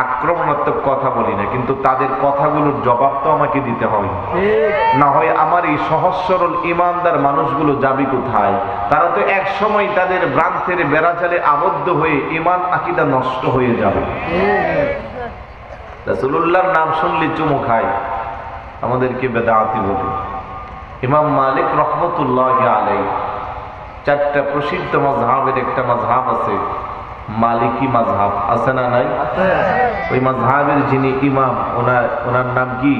আক্রমণাত্মক কথা বলি না, কিন্তু তাদের কথাগুলোর জবাব তো আমাকে দিতে হয়, না হয় আমার এই সহজ সরল ইমানদার মানুষগুলো যাবে কোথায়? তারা তো এক সময় তাদের ভ্রান্তের বেড়াজালে আবদ্ধ হয়ে ইমান আকীদা নষ্ট হয়ে যাবে। রাসূলুল্লাহর নাম শুনলে চুমু খায়, আমাদেরকে বেদাতি বলে। ইমাম মালিক রহমতুল্লাহি আলাইহি চারটা প্রসিদ্ধ মাযহাবের একটা মাযহাব আছে, মালিকি মাযহাব, আছে না নাই? ওই মাযহাবের যিনি ইমাম, ওনার নাম কি?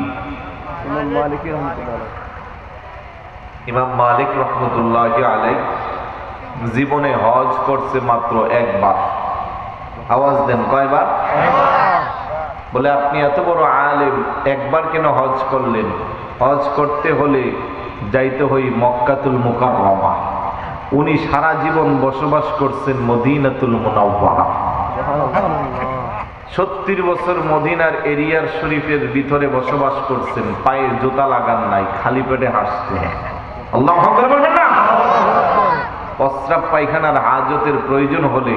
ইমাম মালিক রহমতুল্লাহি আলাইহি জীবনে হজ করছে মাত্র একবার। আওয়াজ দেন, কয়বার? বলে আপনি এত বড় আলেম, একবার কেন হজ করলেন? হজ করতে হলে যাইতে হই মক্কাতুল মুকাররমা। উনি সারা জীবন বসবাস করছেন মদিনাতুল মুনাওয়ারা। 70 বছর মদিনার এরিয়ার শরীফের ভিতরে বসবাস করছেন, পায়ে জুতা লাগান নাই, খালি পেটে হাঁটতেন। আল্লাহু আকবার বলবেন না? প্রস্রাব পায়খানার হাজতের প্রয়োজন হলে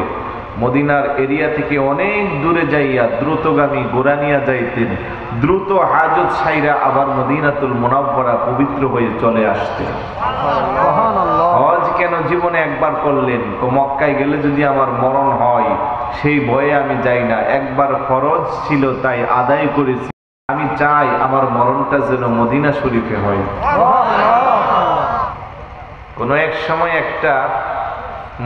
মদিনার এরিয়া থেকে অনেক দূরে যাইয়া দ্রুতগামী ঘোড়া নিয়ে যাইতেন, দ্রুত হাজত সাইরা আবার মদিনাতুল মুনাওয়ারা পবিত্র হয়ে চলে আসতেন। হজ কেন জীবনে একবার করলেন? তো মক্কায় গেলে যদি আমার মরণ হয় সেই ভয়ে আমি যাই না, একবার ফরজ ছিল তাই আদায় করেছি, আমি চাই আমার মরণটা যেন মদিনা শরীফে হয়। কোন এক সময় একটা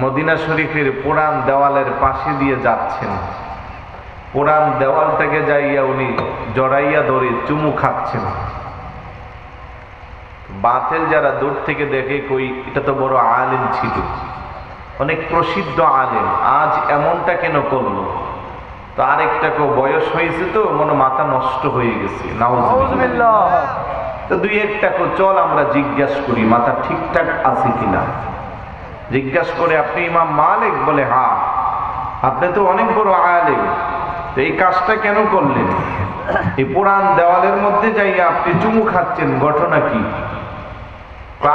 মদিনা শরীফের পুরান দেওয়ালের পাশে দিয়ে যাচ্ছেন, পুরান দেওয়ালটাকে যাইয়া উনি জড়াইয়া ধরে চুমু খাচ্ছেন। বাতিল যারা দূর থেকে দেখে, কই এটা তো বড় আলেম ছিল, অনেক প্রসিদ্ধ আলেম, আজ এমনটা কেন করলো? তো আরেকটা বয়স হয়েছে তো মনে মাথা নষ্ট হয়ে গেছে, নাউজুবিল্লাহ। তো দুই একটা চল আমরা জিজ্ঞাসা করি মাথা ঠিকঠাক আছে কিনা। জিজ্ঞাসা করে আপনি ইমাম মালিক? বলে হ্যাঁ। আপনি তো অনেক বড় আলেম, তো এই কাজটা কেন করলেন? এই পুরান দেওয়ালের মধ্যে যাইয়া আপনি চুমু খাচ্ছেন, ঘটনা কি?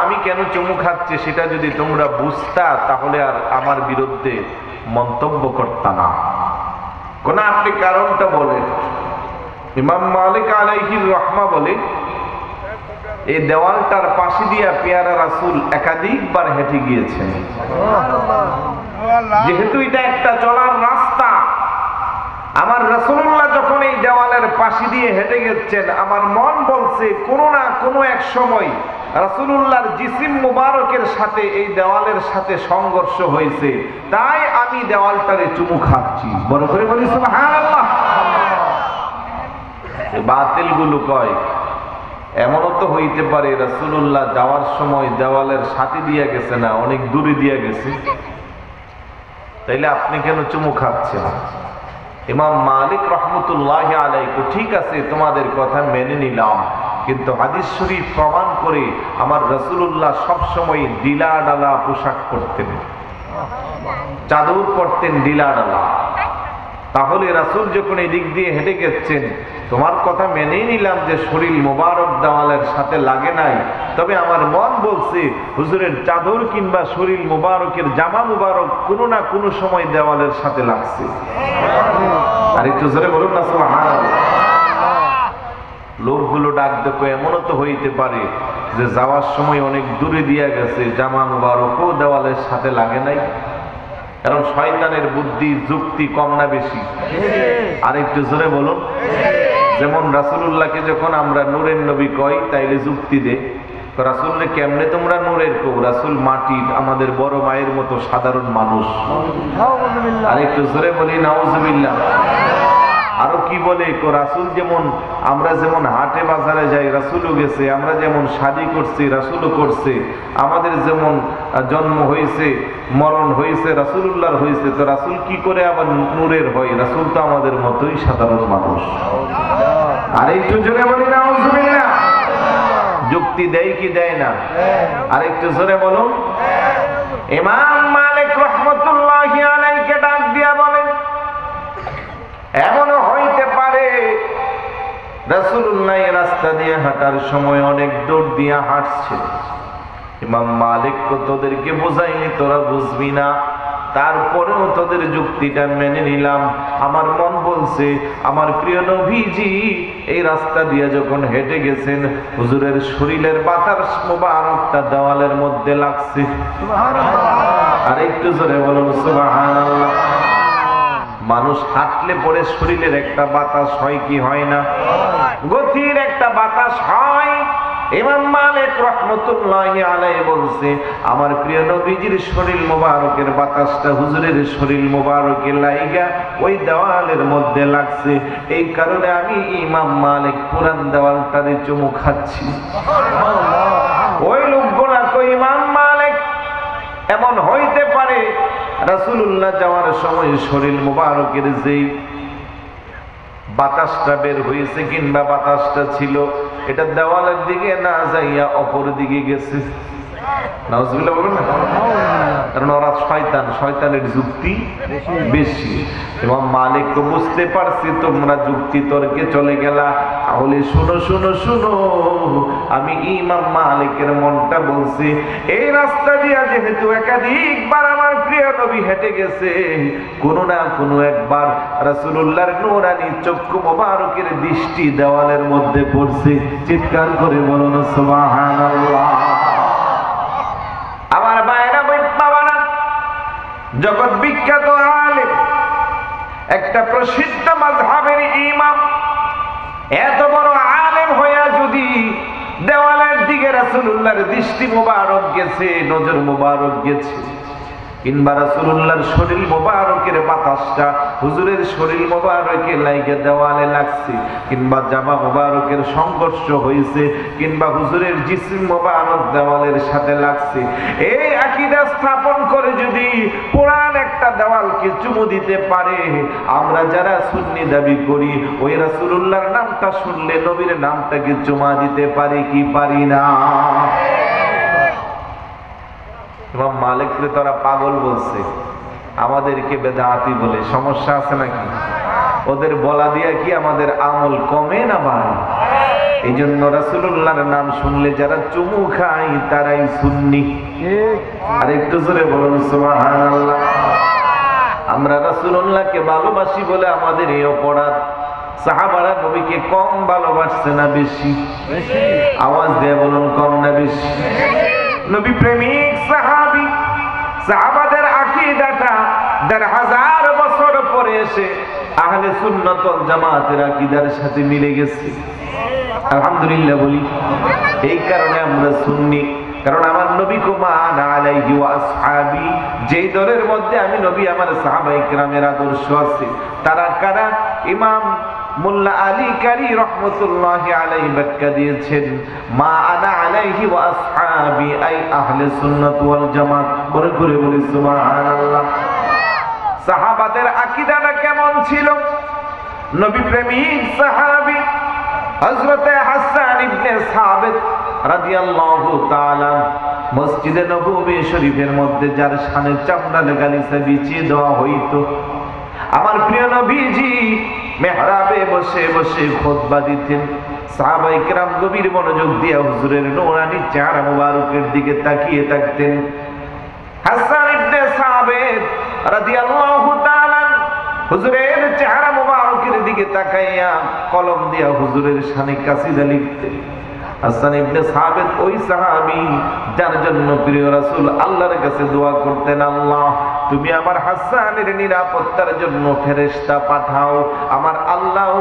আমি কেন চুমু খাচ্ছি সেটা যদি তোমরা বুঝতা তাহলে আর আমার বিরুদ্ধে মন্তব্য করতা না। কোন আপনি কারণটা বলেন। ইমাম মালিক আলাইহির রহমা বলে, এই দেওয়ালটার পাশে দিয়া পেয়ারা রাসূল একাধিকবার হেঁটে গিয়েছেন। যেহেতু এটা একটা চলার রাস্তা, আমার রাসূলুল্লাহ যখন এই দেওয়ালের পাশে দিয়ে হেঁটে গেছেন, আমার মন বলছে কোনো না কোনো এক সময় রাসূলুল্লাহর জিসিম মুবারকের সাথে এই দেওয়ালের সাথে সংঘর্ষ হয়েছে, তাই আমি দেওয়ালটারে চুমু খাচ্ছি। বড় করে বলি সুবহানাল্লাহ। বাতিল গুলো কয় এমনও তো হইতে পারে রাসূলুল্লাহ যাওয়ার সময় দেওয়ালের সাথে দিয়ে গেছে না, অনেক দূরে দিয়ে গেছে, তাইলে আপনি কেন চুমু খাচ্ছেন? ইমাম মালিক রহমতুল্লাহি আলাইহি, ঠিক আছে তোমাদের কথা মেনে নিলাম, কিন্তু হাদিস শরীফ প্রমাণ করে আমার রাসূলুল্লাহ সবসময় ঢিলা ঢালা পোশাক পরতেন, চাদর পরতেন ঢিলা ঢালা। তাহলে রাসূল যখন এই দিক দিয়ে হেঁটে গেছেন, তোমার কথা মেনেই নিলাম যে শরীর মোবারক দেওয়ালের সাথে লাগে নাই, তবে আমার মন বলছে হুজুরের চাদর কিংবা শরীর মোবারকের জামা মোবারক কোনো না কোনো সময় দেওয়ালের সাথে লাগছে। আর একটু জোরে বলুন না সুবহানাল্লাহ। লোকগুলো ডাক দেখো এমনও তো হইতে পারে যে যাওয়ার সময় অনেক দূরে দিয়া গেছে, জামা মোবারকও দেওয়ালের সাথে লাগে নাই। কারণ শয়তানের বুদ্ধি যুক্তি কম না বেশি? আর একটু জোরে বলুন। যেমন রাসূলুল্লাহকে যখন আমরা নূরের নবী কই, তাইলে যুক্তি দে, রাসূলকে কেমনে তোমরা নূরের কও? রাসূল মাটির, আমাদের বড় মায়ের মতো সাধারণ মানুষ। আর একটু জোরে বলি নাউজুবিল্লাহ। আরো কি বলে, রাসূল যেমন, আমরা যেমন হাটে বাজারে যাই রাসূলও গেছে, আমরা যেমন শাদী করছি রাসূলও করছে, আমাদের যেমন জন্ম হয়েছে মরণ হয়েছে রাসূলুল্লাহর হয়েছে, তো রাসূল কি করে আবার নূরের হয়? রাসূল তো আমাদের মতোই সাধারণ মানুষ। আর একটু জোরে বলি নাউজুবিল্লাহ। যুক্তি দেয় কি দেয় না? আর একটু জোরে বলুন। ইমাম মালিক রাহমাতুল্লাহি আলাইহি ডাক দিয়া বলেন, এমনও হইতে পারে রাসূলুল্লাহ রাস্তা দিয়ে হাঁটার সময় অনেক দূর দিয়ে হাঁটছে, ইমাম মালিক তোদেরকে বোঝাইনি, তোরা বুঝবি না, তারপরেও তোদের যুক্তিটা মেনে নিলাম। আমার মন বলছে আমার প্রিয় নবীজি এই রাস্তা দিয়ে যখন হেঁটে গেছেন, হুজুরের শরীরের বাতাস মোবারকটা দেওয়ালের মধ্যে লাগছে। আর একটু জোরে বলুন সুবহানাল্লাহ। মানুষ হাঁটলে পরে শরীরের একটা বাতাস হয় কি হয় না? গতির একটা বাতাস হয়। ইমাম মালিক রাহমাতুল্লাহি আলাইহি বলছে আমার প্রিয় নবীজির শরীর মোবারকের বাতাসটা হুজুরের শরীর মোবারকে লাইগা ওই দেওয়ালের মধ্যে লাগছে। এই কারণে আমি ইমাম মালিক পুরান দেওয়ালটারে চুমু খাচ্ছি। ওই লোকগুলা কই ইমাম মালিক এমন হইতে পারে রাসূলুল্লাহ যাওয়ার সময় শরীর মোবারকের যেই বাতাসটা বের হয়েছে কিংবা বাতাসটা ছিল এটা দেওয়ালের দিকে না যাইয়া অপর দিকে গেছে। নাউজুবিল্লাহ বলবেন না? কারণ ওরা শয়তান, শয়তানের যুক্তি বেশি। ইমাম মালিক তো বুঝতে পারছি তোমরা যুক্তি তর্কে চলে গেলা, তাহলে শুনো শুনো শুনো, আমি ইমাম মালিকের মনটা বলছি এই রাস্তা দিয়া যেহেতু একাধিকবার আমার প্রিয় নবী হেঁটে গেছে, কোনো না কোনো একবার রাসূলুল্লাহর নূরানী চক্ষু মোবারকের দৃষ্টি দেওয়ালের মধ্যে পড়ছে। চিৎকার করে বলুন সুবহানাল্লাহ। আমার ভাইরা বাবারা, জগৎ বিখ্যাত আলেম, একটা প্রসিদ্ধ মাযহাবের ইমাম, এত বড় আলেম হইয়া যদি দেওয়ালের দিকে রাসূলুল্লাহর দৃষ্টি মোবারক গেছে, নজর মোবারক গেছে, কিংবা রাসূলুল্লাহর শরীর মোবারকের বাতাসটা হুজুরের শরীর মোবারকে লাইগা দেওয়ালে লাগছে, কিংবা জামা মোবারকের সংঘর্ষ হয়েছে, কিংবা হুজুরের জিসম মোবারক দেওয়ালের সাথে লাগছে, এই আকীদা স্থাপন করে যদি পুরান একটা দেওয়ালকে চুমু দিতে পারে, আমরা যারা সুন্নি দাবি করি ওই রাসূলুল্লাহর নামটা শুনলে নবীর নামটাকে চুমা দিতে পারি কি পারি না? ইমাম মালিককে তারা পাগল বলছে, আমাদেরকে বেদাতি বলে। সমস্যা আছে নাকি? ওদের বলা দিয়া কি আমাদের আমল কমে না বাড়ে? এই জন্য রাসূলুল্লাহর নাম শুনলে যারা চুমু খায় তারাই সুন্নি। আর একটু জোরে বলুন সুবহানাল্লাহ। আমরা রাসূলুল্লাহকে ভালোবাসি বলে আমাদের এই অপরাধ। সাহাবারা নবীকে কম ভালোবাসছে না বেশি? আওয়াজ দিয়ে বলুন, কম না বেশি? নবী প্রেমিক সাহাবী, সাহাবাদের আকীদাটা ১৫০০ বছর পরে এসে আহলে সুন্নাত ওয়াল জামাতের আকীদার সাথে মিলে গেছে। আলহামদুলিল্লাহ বলি। এই কারণে আমরা সুন্নি, কারণ আমার নবী কুমান আলাইহি ওয়া আসহাবি, যেই দলের মধ্যে আমি নবী আমার সাহাবায়ে কেরামের আদর্শ আছে। তারা কারা? ইমাম মোল্লা আলী কারি রহমতুল্লাহি আলাইহি ব্যাখ্যা দিয়েছেন, মা আনা আলাইহি ওয়া আসহাবি আই আহলে সুন্নাত ওয়াল জামাত। বলে করে বলি সুবহানাল্লাহ। সাহাবাদের আকীদাটা কেমন ছিল? নবী প্রেমিক সাহাবী হযরত হাসান ইবনে সাবিত রাদিয়াল্লাহু তাআলা মসজিদে নববী শরীফের মধ্যে যার শানে চামড়ার গালিচা বিছিয়ে দেওয়া হইতো, আমার প্রিয় নবীজি মেহরাবে বসে বসে খুতবা দিতেন। সাহাবায়ে কেরাম গভীর মনোযোগ দিয়ে হুজুরের নূরানী চেহারা মুবারকের দিকে তাকিয়ে থাকতেন। হাসান ইবনে সাবিত রাদিয়াল্লাহু তাআলা হুজুরের চেহারা মুবারকের দিকে তাকাইয়া কলম দিয়া হুজুরের শানে কাসিদা লিখতেন। হাসান ইবনে সাবিত ওই সাহাবী যার জন্য প্রিয় রাসূল আল্লাহর কাছে দোয়া করতেন, আল্লাহ তুমি আমার হাসানের নিরাপত্তার জন্য ফেরেশতা পাঠাও। আমার আল্লাহ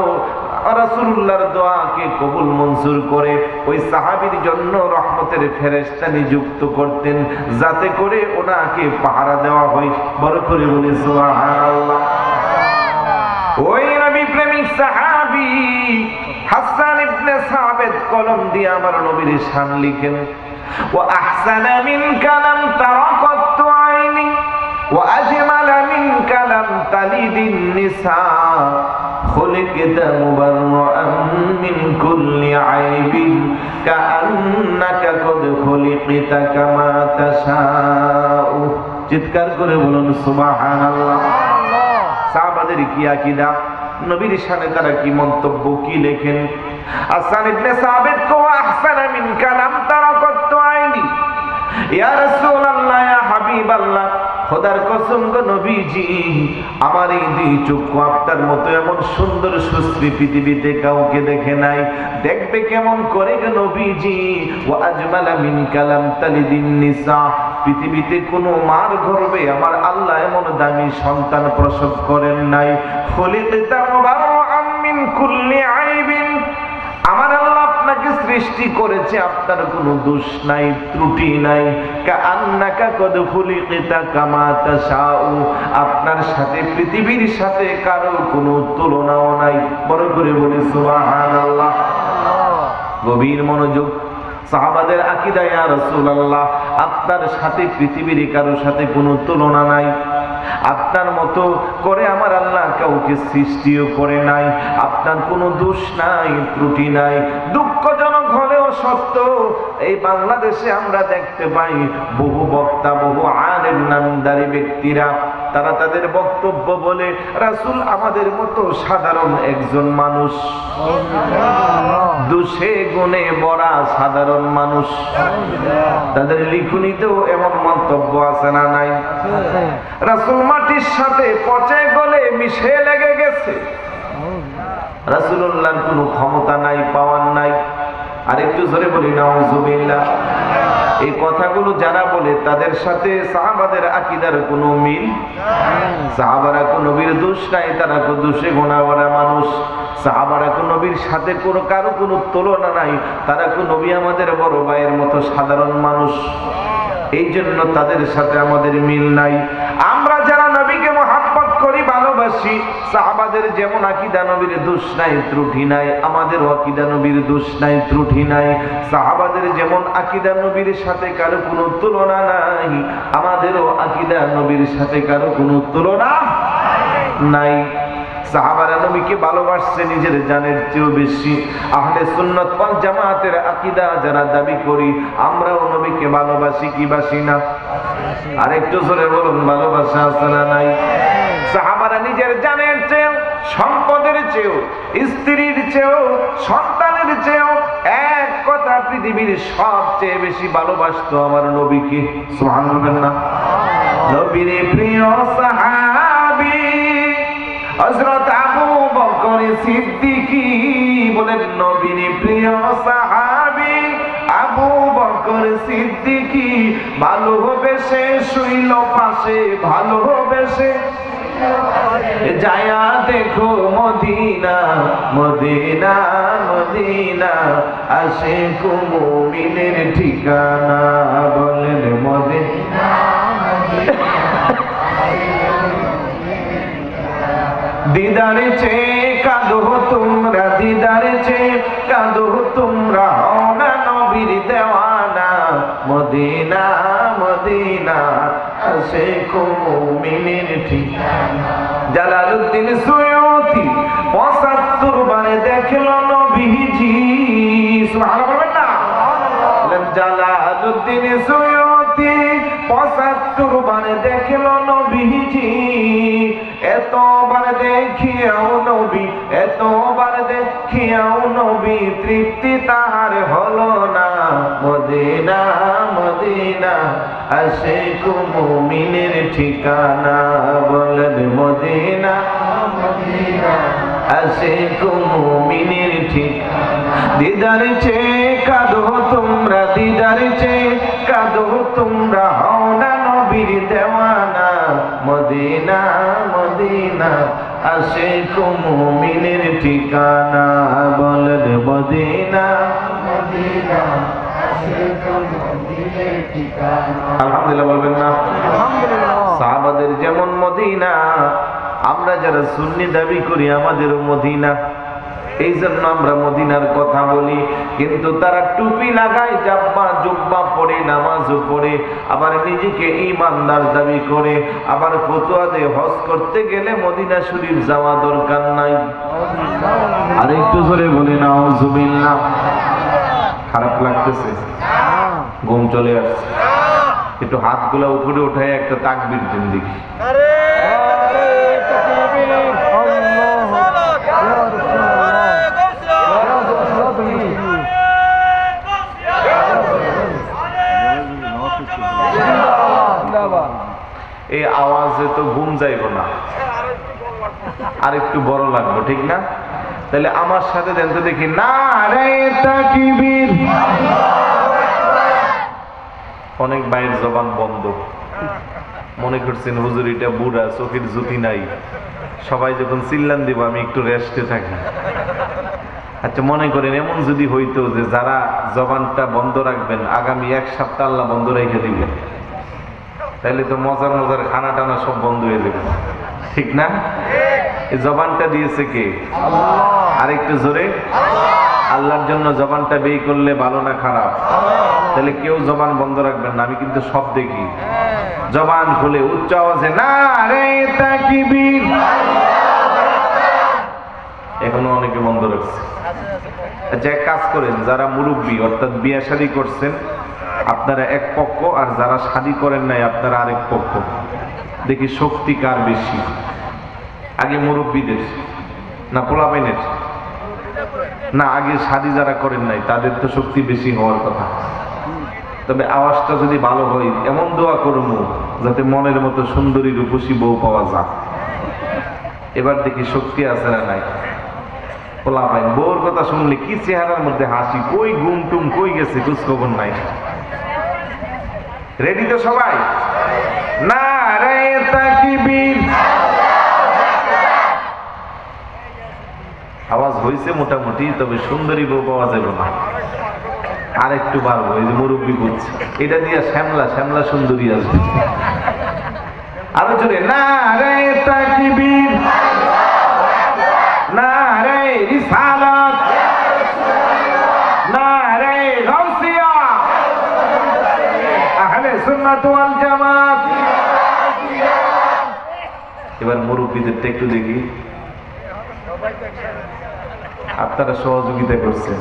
রাসূলুল্লাহর দোয়াকে কবুল মঞ্জুর করে ওই সাহাবীর জন্য রহমতের ফেরেশতা নিযুক্ত করতেন, যাতে করে ওনাকে পাহারা দেওয়া হয়। বড় করে বলি সুবহানাল্লাহ। ওই নবী প্রেমিক সাহাবী হাসান ইবনে সাবিত কলম দিয়ে আমার নবীর শান লিখেন, ওয়া আহসানা মিনকা লাম তারা কাত্তু আইনি ওয়া আজমালা মিনকা লাম তালিদিন নিসা খুলিকতা মুবাররাআন মিন কুল্লি আইবিন কাআন্নাকা কদ খুলিকতা কামা তাশাউ। চিৎকার করে বলুন সুবহানাল্লাহ। সাহাবাদের কি আকীদা, নবীর শানে তারা কি মন্তব্য, কি লেখেন? হাসান ইবনে সাবিত কো আহসানা মিনকা লাম তারা কাত্তু আইনি, ইয়া রাসূলুল্লাহ, ইয়া হাবিবাল্লাহ, খোদার কসম গো নবীজি, আমার এই দুই চক্ষু আপনার মতো এমন সুন্দর সুশ্রী পৃথিবীতে কাউকে দেখে নাই। দেখবে কেমন করে গো নবীজি? ওয়া আজমালা মিন কালাম তালিদিন নিসা, পৃথিবীতে কোনো মার গর্ভে আমার আল্লাহ এমন দামি সন্তান প্রসব করেন নাই। খুলিকতা মুবাররাআম মিন কুল্লি আইবিন, আমার আল্লাহ আপনাকে সৃষ্টি করেছে, আপনার কোনো দোষ নাই, ত্রুটি নাই। কাআন্নাকা কদ খুলিকতা কামা তাশাউ, আপনার সাথে পৃথিবীর সাথে কারো কোনো তুলনাও নাই। বড় করে বলি সুবহানাল্লাহ। গভীর মনোযোগ। সাহাবাদের আকীদা, ইয়া রাসূলুল্লাহ, আপনার সাথে পৃথিবীর কারো সাথে কোনো তুলনা নাই। আপনার মতো করে আমার আল্লাহ কাউকে সৃষ্টিও করে নাই। আপনার কোনো দোষ নাই, ত্রুটি নাই। দুঃখজনক হলেও সত্য, এই বাংলাদেশে আমরা দেখতে পাই বহু বক্তা, বহু আলেম নামদারি ব্যক্তিরা, তারা তাদের বক্তব্য বলে রাসূল আমাদের মতো সাধারণ একজন মানুষ, দোষে গুণে ভরা সাধারণ মানুষ। তাদের লিখনিতেও এমন মন্তব্য আছে না নাই? রাসূল মাটির সাথে পচে গলে মিশে লেগে গেছে, রাসূলুল্লাহর কোনো ক্ষমতা নাই, পাওয়ার নাই। আরেকটু জোরে বলি নাউজুবিল্লাহ। এই কথাগুলো যারা বলে তাদের সাথে সাহাবাদের আকীদার কোনো মিল। সাহাবারা কোন নবীর দোষ নাই, তারা কোন দোষে গোনা ভরা মানুষ। সাহাবারা কোন নবীর সাথে কারো কোনো তুলনা নাই, তারা কোন নবী আমাদের বড় ভাইয়ের মতো সাধারণ মানুষ। এই জন্য তাদের সাথে আমাদের মিল নাই। আমরা যারা নবীকে মহব্বত করি, ভালোবাসি, সাহাবাদের যেমন আকীদা নবীর দোষ নাই, ত্রুটি নাই, আমাদেরও আকীদা নবীর দোষ নাই, ত্রুটি নাই। সাহাবাদের যেমন আকীদা নবীর সাথে কারো কোনো তুলনা নাই, আমাদেরও আকীদা নবীর সাথে কারো কোনো তুলনা নাই। সাহাবারা নবীকে ভালোবাসছে নিজের জানের চেয়েও বেশি। আহলে সুন্নাত ওয়াল জামাতের আকীদা যারা দাবি করি, আমরাও নবীকে ভালোবাসি কি বাসি না? আরেকটু জোরে বলুন, ভালোবাসা আছে না নাই? সাহাবারা নিজের জানের চেয়েও, সম্পদের চেয়েও, স্ত্রীর চেয়েও, সন্তানের চেয়েও, এক কথা পৃথিবীর সবচেয়ে বেশি ভালোবাসতো আমার নবীকে। সুবহানাল্লাহ। নবীর প্রিয় সাহাবী হযরত আবু বকর সিদ্দিকী, বলেন নবীর প্রিয় সাহাবী আবু বকর সিদ্দিকী, ভালোবেসে শুইল পাশে, ভালোবেসে যায়া দেখো মদিনা, মদিনা, মদিনা, আশিক মুমিনের ঠিকানা। বলেন মদিনা, দিদারে চেয়ে কাঁদো তোমরা, দিদারে চেয়ে কাঁদো তোমরা, হও না নবীর দেওয়ানা। মদিনা, মদিনা, আশিক মুমিনের ঠিকানা। জালালউদ্দিন সুয়ুতি ৭৫ বারে দেখলো নবীজি। সুবহানাল্লাহ বলবেন না? জালালউদ্দিন সুয়ুতি ৭৫ বারে দেখলো নবীজি। এতবার দেখিয়াও নবী, এতবার দেখিয়াও নবী, তৃপ্তি তাহার হলো না। মদিনা, মদিনা, আশিক মুমিনের ঠিকানা। বলেন মদিনা, মদিনা, আশিক মুমিনের ঠিকানা। দিদার চেয়ে কাঁদো তোমরা, দিদার চেয়ে কাঁদো তোমরা, হও না নবীর দেওয়ানা। মদিনা, মদিনা, আশিক মুমিনের ঠিকানা। বলেন মদিনা, মদিনা, আশিক মুমিনের ঠিকানা। আলহামদুলিল্লাহ বলবেন না? আলহামদুলিল্লাহ। সাহাবাদের যেমন মদিনা, আমরা যারা সুন্নি দাবি করি আমাদেরও মদিনা। এই জন্য আমরা মদিনার কথা বলি, কিন্তু তারা টুপি লাগায়, জাব্বা জুব্বা পরে, নামাজও পড়ে, আবার নিজেকে ঈমানদার দাবি করে, আবার ফতোয়া দিয়ে হজ করতে গেলে মদিনা শরীফ যাওয়া দরকার নাই। আর একটু জোরে বলি নাউজুবিল্লাহ। খারাপ লাগতেছে? ঘুম চলে আসছে? একটু হাতগুলা উপরে উঠায় একটা তাকবীর দিন দেখি। এই আওয়াজে তো ঘুম যাইব না, আর একটু বড় লাগবে, ঠিক না? তাহলে আমার সাথে দেন তো দেখি, নারে তাকবীর। অনেক বাইরের জবান বন্ধ, মনে করছেন হুজুর এটা বুড়া, চোখের জ্যোতি নাই, সবাই যখন চিল্লান দিব আমি একটু রেস্টে থাকি। আচ্ছা মনে করেন এমন যদি হইতো যে যারা জবানটা বন্ধ রাখবেন আগামী 1 সপ্তাহ আল্লাহ বন্ধ রেখে দিবেন, তাহলে তো মজার মজার খানা টানা সব বন্ধ হয়ে যাবে, ঠিক না? এই জবানটা দিয়েছে কে? আরেকটু জোরে, আল্লাহর জন্য জবানটা বেই করলে ভালো না খারাপ? তাহলে কেউ জবান বন্ধ রাখবেন না, আমি কিন্তু সব দেখি। জবান খুলে উচ্চ আওয়াজে নারে তাকবীর। এখনো অনেকে বন্ধ রাখছে। আচ্ছা এক কাজ করেন, যারা মুরব্বী অর্থাৎ বিয়ে শাদী করছেন আপনারা এক পক্ষ, আর যারা শাদী করেন নাই আপনারা আরেক পক্ষ, দেখি শক্তি কার বেশি। আগে মুরব্বীদের না পোলাপাইনের? না, আগে শাদী যারা করেন নাই তাদের তো শক্তি বেশি হওয়ার কথা। তবে আওয়াজটা যদি ভালো হয় এমন দোয়া করবো যাতে মনের মতো সুন্দরী রূপসী বউ পাওয়া যায়। এবার দেখি শক্তি আছে না নাই? পোলাপাইন বউর কথা শুনলে কি চেহারার মধ্যে হাসি, কই ঘুম টুম কই গেছে খোঁজ খবর নাই। রেডি তো সবাই? নারে তাকবীর। আওয়াজ হয়েছে মোটামুটি, তবে সুন্দরী বউ পাওয়া যাবে না, আর একটু বাড়বো। এই যে মুরব্বী বলছে এটা দিয়ে শ্যামলা শ্যামলা সুন্দরী আসবে। আরো জোরে নারে তাকবীর, নারে রিসালাত, নারে গাউসিয়া, আহলে সুন্নাত ওয়াল জামাত। এবার মুরব্বীদেরটা একটু দেখি, আপনারা সহযোগিতা করছেন।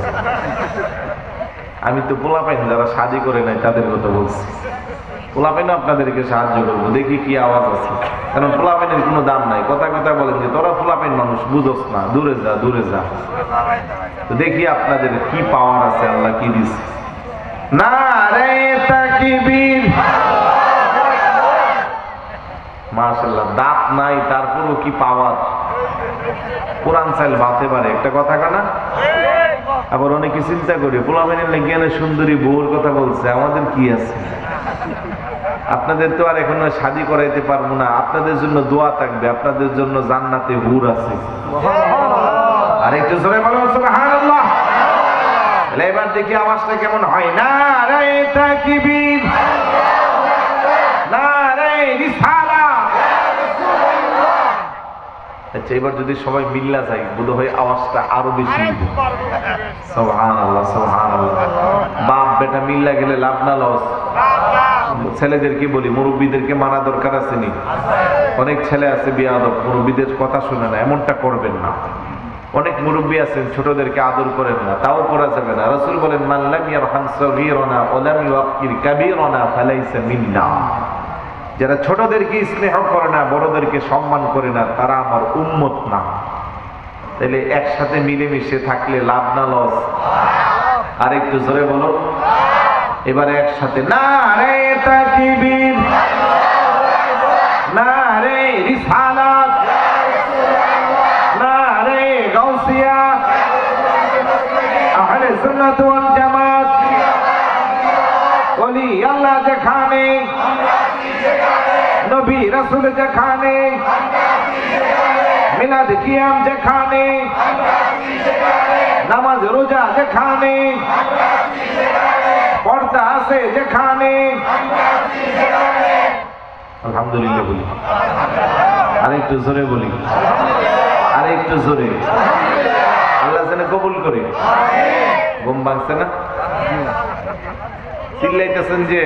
আমি তো পোলাপাইন যারা শাদী করে নাই তাদের কথা বলছি, পোলাপাইনও আপনাদেরকে সাহায্য করবো, দেখি কি আওয়াজ আছে। কারণ পোলাপাইনের কোনো দাম নাই, কথা কথা বলেন যে তোরা পোলাপাইন মানুষ বুঝোস না, দূরে যা দূরে যা। তো দেখি আপনাদের কি পাওয়ার আছে, আল্লাহ কি দিচ্ছে। নারে তাকবীর। মাশাআল্লাহ, দাঁত নাই তারপরও কি পাওয়ার। কোরআন চাইল বাতে পারে, একটা কথা কানা। আবার অনেকে চিন্তা করি পোলাপাইনের জ্ঞানে সুন্দরী বউর কথা বলছে, আমাদের কি আছে? আপনাদের তো আর এখনো শাদী করাইতে পারবো না, আপনাদের জন্য দোয়া থাকবে, আপনাদের জন্য জান্নাতে হুর আছে। আর একটু জোরে বলুন সুবহানাল্লাহ। এবার দেখি আওয়াজটা কেমন হয়। নারে তাকবীর, নারে রিসালাত। আচ্ছা এবার যদি সবাই মিল্লা যাই বোধ হয় আওয়াজটা আরো বেশি। সুবহানাল্লাহ সুবহানাল্লাহ। বাপ বেটা মিল্লা গেলে লাভ না লস? ছেলেদেরকে বলি মুরব্বীদেরকে মানা দরকার আছে নি? অনেক ছেলে আছে বেয়াদব, মুরব্বীদের কথা শুনে না, এমনটা করবেন না। অনেক মুরব্বী আছেন ছোটদেরকে আদর করেন না, তাও করা যাবে না। রাসূল বলেন মান লাম ইয়ারহাম সাগীরানা ওয়া লাম ইউক্কির কাবীরানা ফালাইসা মিন্না। যারা ছোটদেরকে স্নেহ করে না, বড়দেরকে সম্মান করে না, তারা আমার উম্মত না। তাহলে একসাথে মিলেমিশে থাকলে লাভ না লস? আর একটু জোরে বলো এবারে একসাথে। নারে তাকবীর, নারে রিসালাত, নারে গাউসিয়া, আহলে সুন্নাত ওয়াল জামাত। ওলি আল্লাহ যেখানে, নবী রাসূল যেখানে, মিলাদ কিয়াম যেখানে, নামাজ রোজা যেখানে, পর্দা আছে যেখানে, আলহামদুলিল্লাহ বলি। আরেকটু জোরে বলি, আরেকটু জোরে। আল্লাহ যেন কবুল করে। ঘুম ভাঙছে না? চিল্লাইতেছেন যে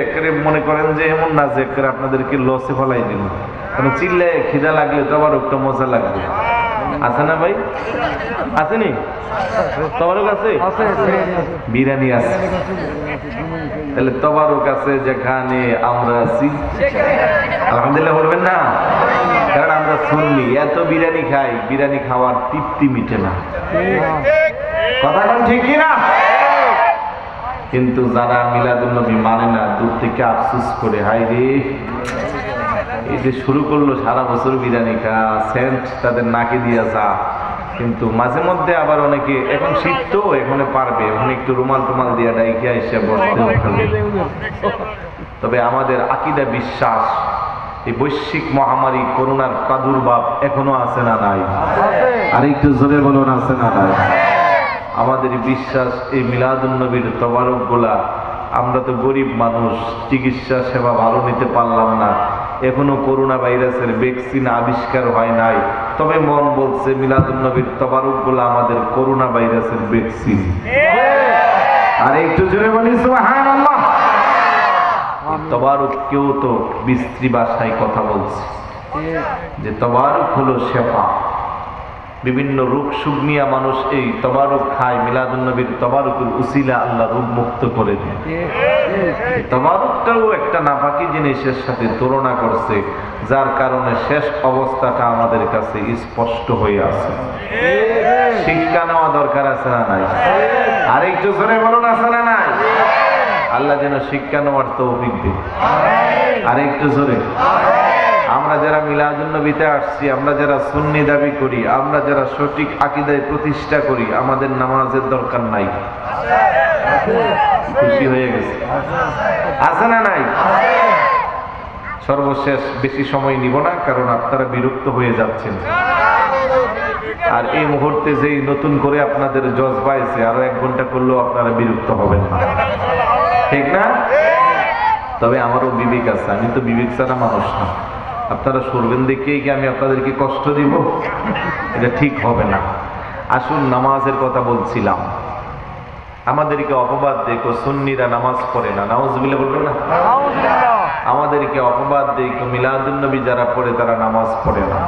মনে করেন যে এমন না যে আপনাদেরকে লসে ফলাই দিন। কারণ চিল্লাই খিদা লাগলে তো আবার একটা মজা লাগবে। আছে না ভাই? আছে নি? তবারক আছে? বিরিয়ানি আছে। তাহলে তবারক আছে যেখানে আমরা আছি, আলহামদুলিল্লাহ বলবেন না? কারণ আমরা শুনলি এত বিরিয়ানি খাই, বিরিয়ানি খাওয়ার তৃপ্তি মিটে না। কথা কোন ঠিক কিনা? কিন্তু যারা মিলাদুন নবী মানে না, দূর থেকে আফসোস করে, হায় রে এই যে শুরু করলো সারা বছর বিরিয়ানি খাওয়া, সেন্ট তাদের নাকে দিয়ে যা, কিন্তু মাঝে মধ্যে আবার অনেকে এখন শীত তো এখানে পারবে, ওখানে একটু রুমাল টুমাল দিয়ে ডাইকে এসে বসতে হবে। তবে আমাদের আকীদা বিশ্বাস এই বৈশ্বিক মহামারী করোনার প্রাদুর্ভাব এখনো আছে না নাই? আর একটু জোরে বলুন, আছে না নাই? আমাদের বিশ্বাস এই মিলাদুন নবীর তবারক গুলা, আমরা তো গরিব মানুষ, চিকিৎসা সেবা ভালো নিতে পারলাম না, এখনো করোনা ভাইরাসের ভ্যাকসিন আবিষ্কার হয় নাই, তবে মন বলছে মিলাদুন নবীর তবারক গুলা আমাদের করোনা ভাইরাসের ভ্যাকসিন। আর একটু জোরে বলি সুবহানাল্লাহ। তবারক কেউ তো বিস্ত্রী ভাষায় কথা বলছে যে তবারক হলো শেফা, বিভিন্ন রোগ সুখ নিয়ে মানুষ এই তবারক খায়, মিলাদুন নবীর তবারকের উসিলা আল্লাহ রোগ মুক্ত করে দেয়। তবারকটাও একটা নাপাকি জিনিসের সাথে তুলনা করছে, যার কারণে শেষ অবস্থাটা আমাদের কাছে স্পষ্ট হয়ে আছে। শিক্ষা নেওয়া দরকার আছে না নাই? আর একটু জোরে বলুন, আছে না নাই? আল্লাহ যেন শিক্ষা নেওয়ার তৌফিক দেয়। আর একটু জোরে। আমরা যারা মিলাদুন নবীতে আসছি, আমরা যারা সুন্নি দাবি করি, আমরা যারা সঠিক আকীদায় প্রতিষ্ঠা করি, আমাদের নামাজের দরকার নাই। খুশি হয়ে গেছে? আছে না নাই? সর্বশেষ বেশি সময় নিব না, কারণ আপনারা বিরক্ত হয়ে যাচ্ছেন। আর এই মুহূর্তে যেই নতুন করে আপনাদের জজবা আছে, আরো 1 ঘন্টা করলেও আপনারা বিরক্ত হবেন না, ঠিক না? তবে আমারও বিবেক আছে, আমি তো বিবেক ছাড়া মানুষ না। আপনারা শুনবেন দেখেই কি আমি আপনাদেরকে কষ্ট দিব? এটা ঠিক হবে না। আসুন, নামাজের কথা বলছিলাম। আমাদেরকে অপবাদ দেখো সুন্নিরা নামাজ পড়ে না, নাউজুবিল্লাহ বলবো না? আমাদেরকে অপবাদ দেখো মিলাদুন নবী যারা পড়ে তারা নামাজ পড়ে না।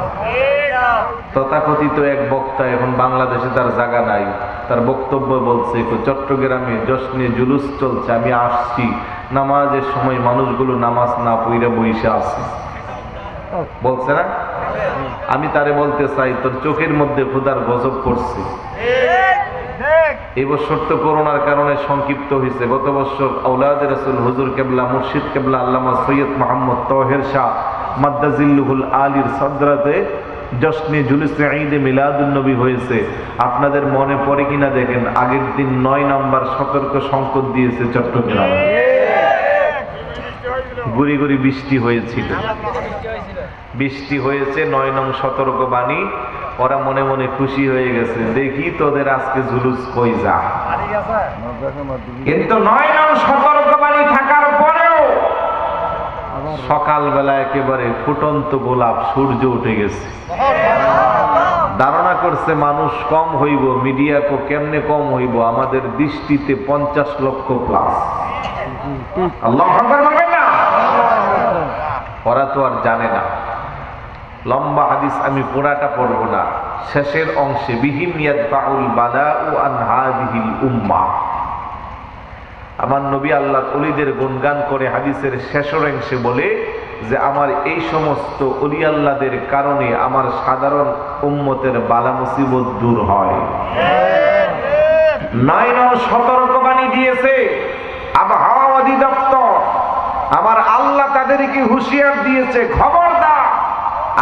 তথাকথিত এক বক্তা, এখন বাংলাদেশে তার জায়গা নাই, তার বক্তব্য বলছে চট্টগ্রামে জশ্নে জুলুস চলছে, আমি আসছি, নামাজের সময় মানুষগুলো নামাজ না পড়ে বসে আছে, বলছে না? আমি তারে বলতে চাই, তোর চোখের মধ্যে খোদার গজব করছে। এই বছর তো করোনার কারণে সংক্ষিপ্ত হয়েছে। গত বছর আওলাদ রাসূল হুজুর কেবলা মুর্শিদ কেবলা আল্লামা সৈয়দ মোহাম্মদ তাহের শাহ মাদ্দাজিল্লুহুল আলীর সদরাতে জশ্নে জুলুসে ঈদে মিলাদুন নবী হয়েছে। আপনাদের মনে পড়ে কিনা দেখেন, আগের দিন 9 নাম্বার সতর্ক সংকেত দিয়েছে চট্টগ্রামে। গুড়ি গুড়ি বৃষ্টি হয়েছিল, বৃষ্টি হয়েছে, 9 নং সতর্ক বাণী। ওরা মনে মনে খুশি হয়ে গেছে, দেখি তোদের আজকে জুলুস কই যা। কিন্তু 9 নং সতর্ক বাণী থাকার পরেও সকালবেলা একেবারে ফুটন্ত গোলাপ সূর্য উঠে গেছে। ধারণা করছে মানুষ কম হইব, মিডিয়া কো কেমনে কম হইব, আমাদের দৃষ্টিতে 50 লক্ষ প্লাস। আল্লাহু আকবার বলবেন না? ওরা তো আর জানে না। লম্বা হাদিস আমি পুরাটা পড়ব না, শেষের অংশে বিহিম ইয়াদফাউল বালাউ আন হাযিহিল উম্মাহ, আমার নবী আল্লাহ ওলিদের গুণগান করে হাদিসের শেষের অংশে বলে যে আমার এই সমস্ত ওলি আল্লাহদের কারণে আমার সাধারণ উম্মতের বালা মুসিবত দূর হয়। 9 নং সতর্কবাণী দিয়েছে আবহাওয়া অধিদপ্তর। আমার আল্লাহ তাদেরকে হুঁশিয়ার দিয়েছে, খবরদার,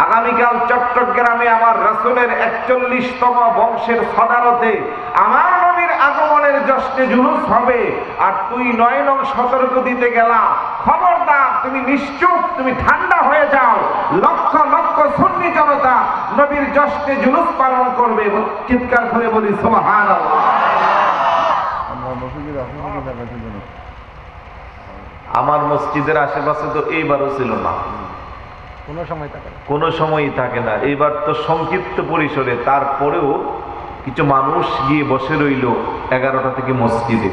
আগামীকাল চট্টগ্রামে আমার রাসূলের 41তম বংশের সদারতে আমার নবীর আগমনের জশ্নে জুলুস হবে, আর তুই 9 নং সতর্ক দিতে গেলা, খবরদার, তুমি নিশ্চুপ, তুমি ঠান্ডা হয়ে যাও। লক্ষ লক্ষ সুন্নি জনতা নবীর জশ্নে জুলুস পালন করবে। চিৎকার করে বলি সুবহানাল্লাহ। আমার মসজিদের আশেপাশে তো এইবারও ছিল না, কোনো সময়ই থাকে না। এইবার তো সংক্ষিপ্ত পরিসরে, তারপরেও কিছু মানুষ গিয়ে বসে রইল 11টা থেকে মসজিদে।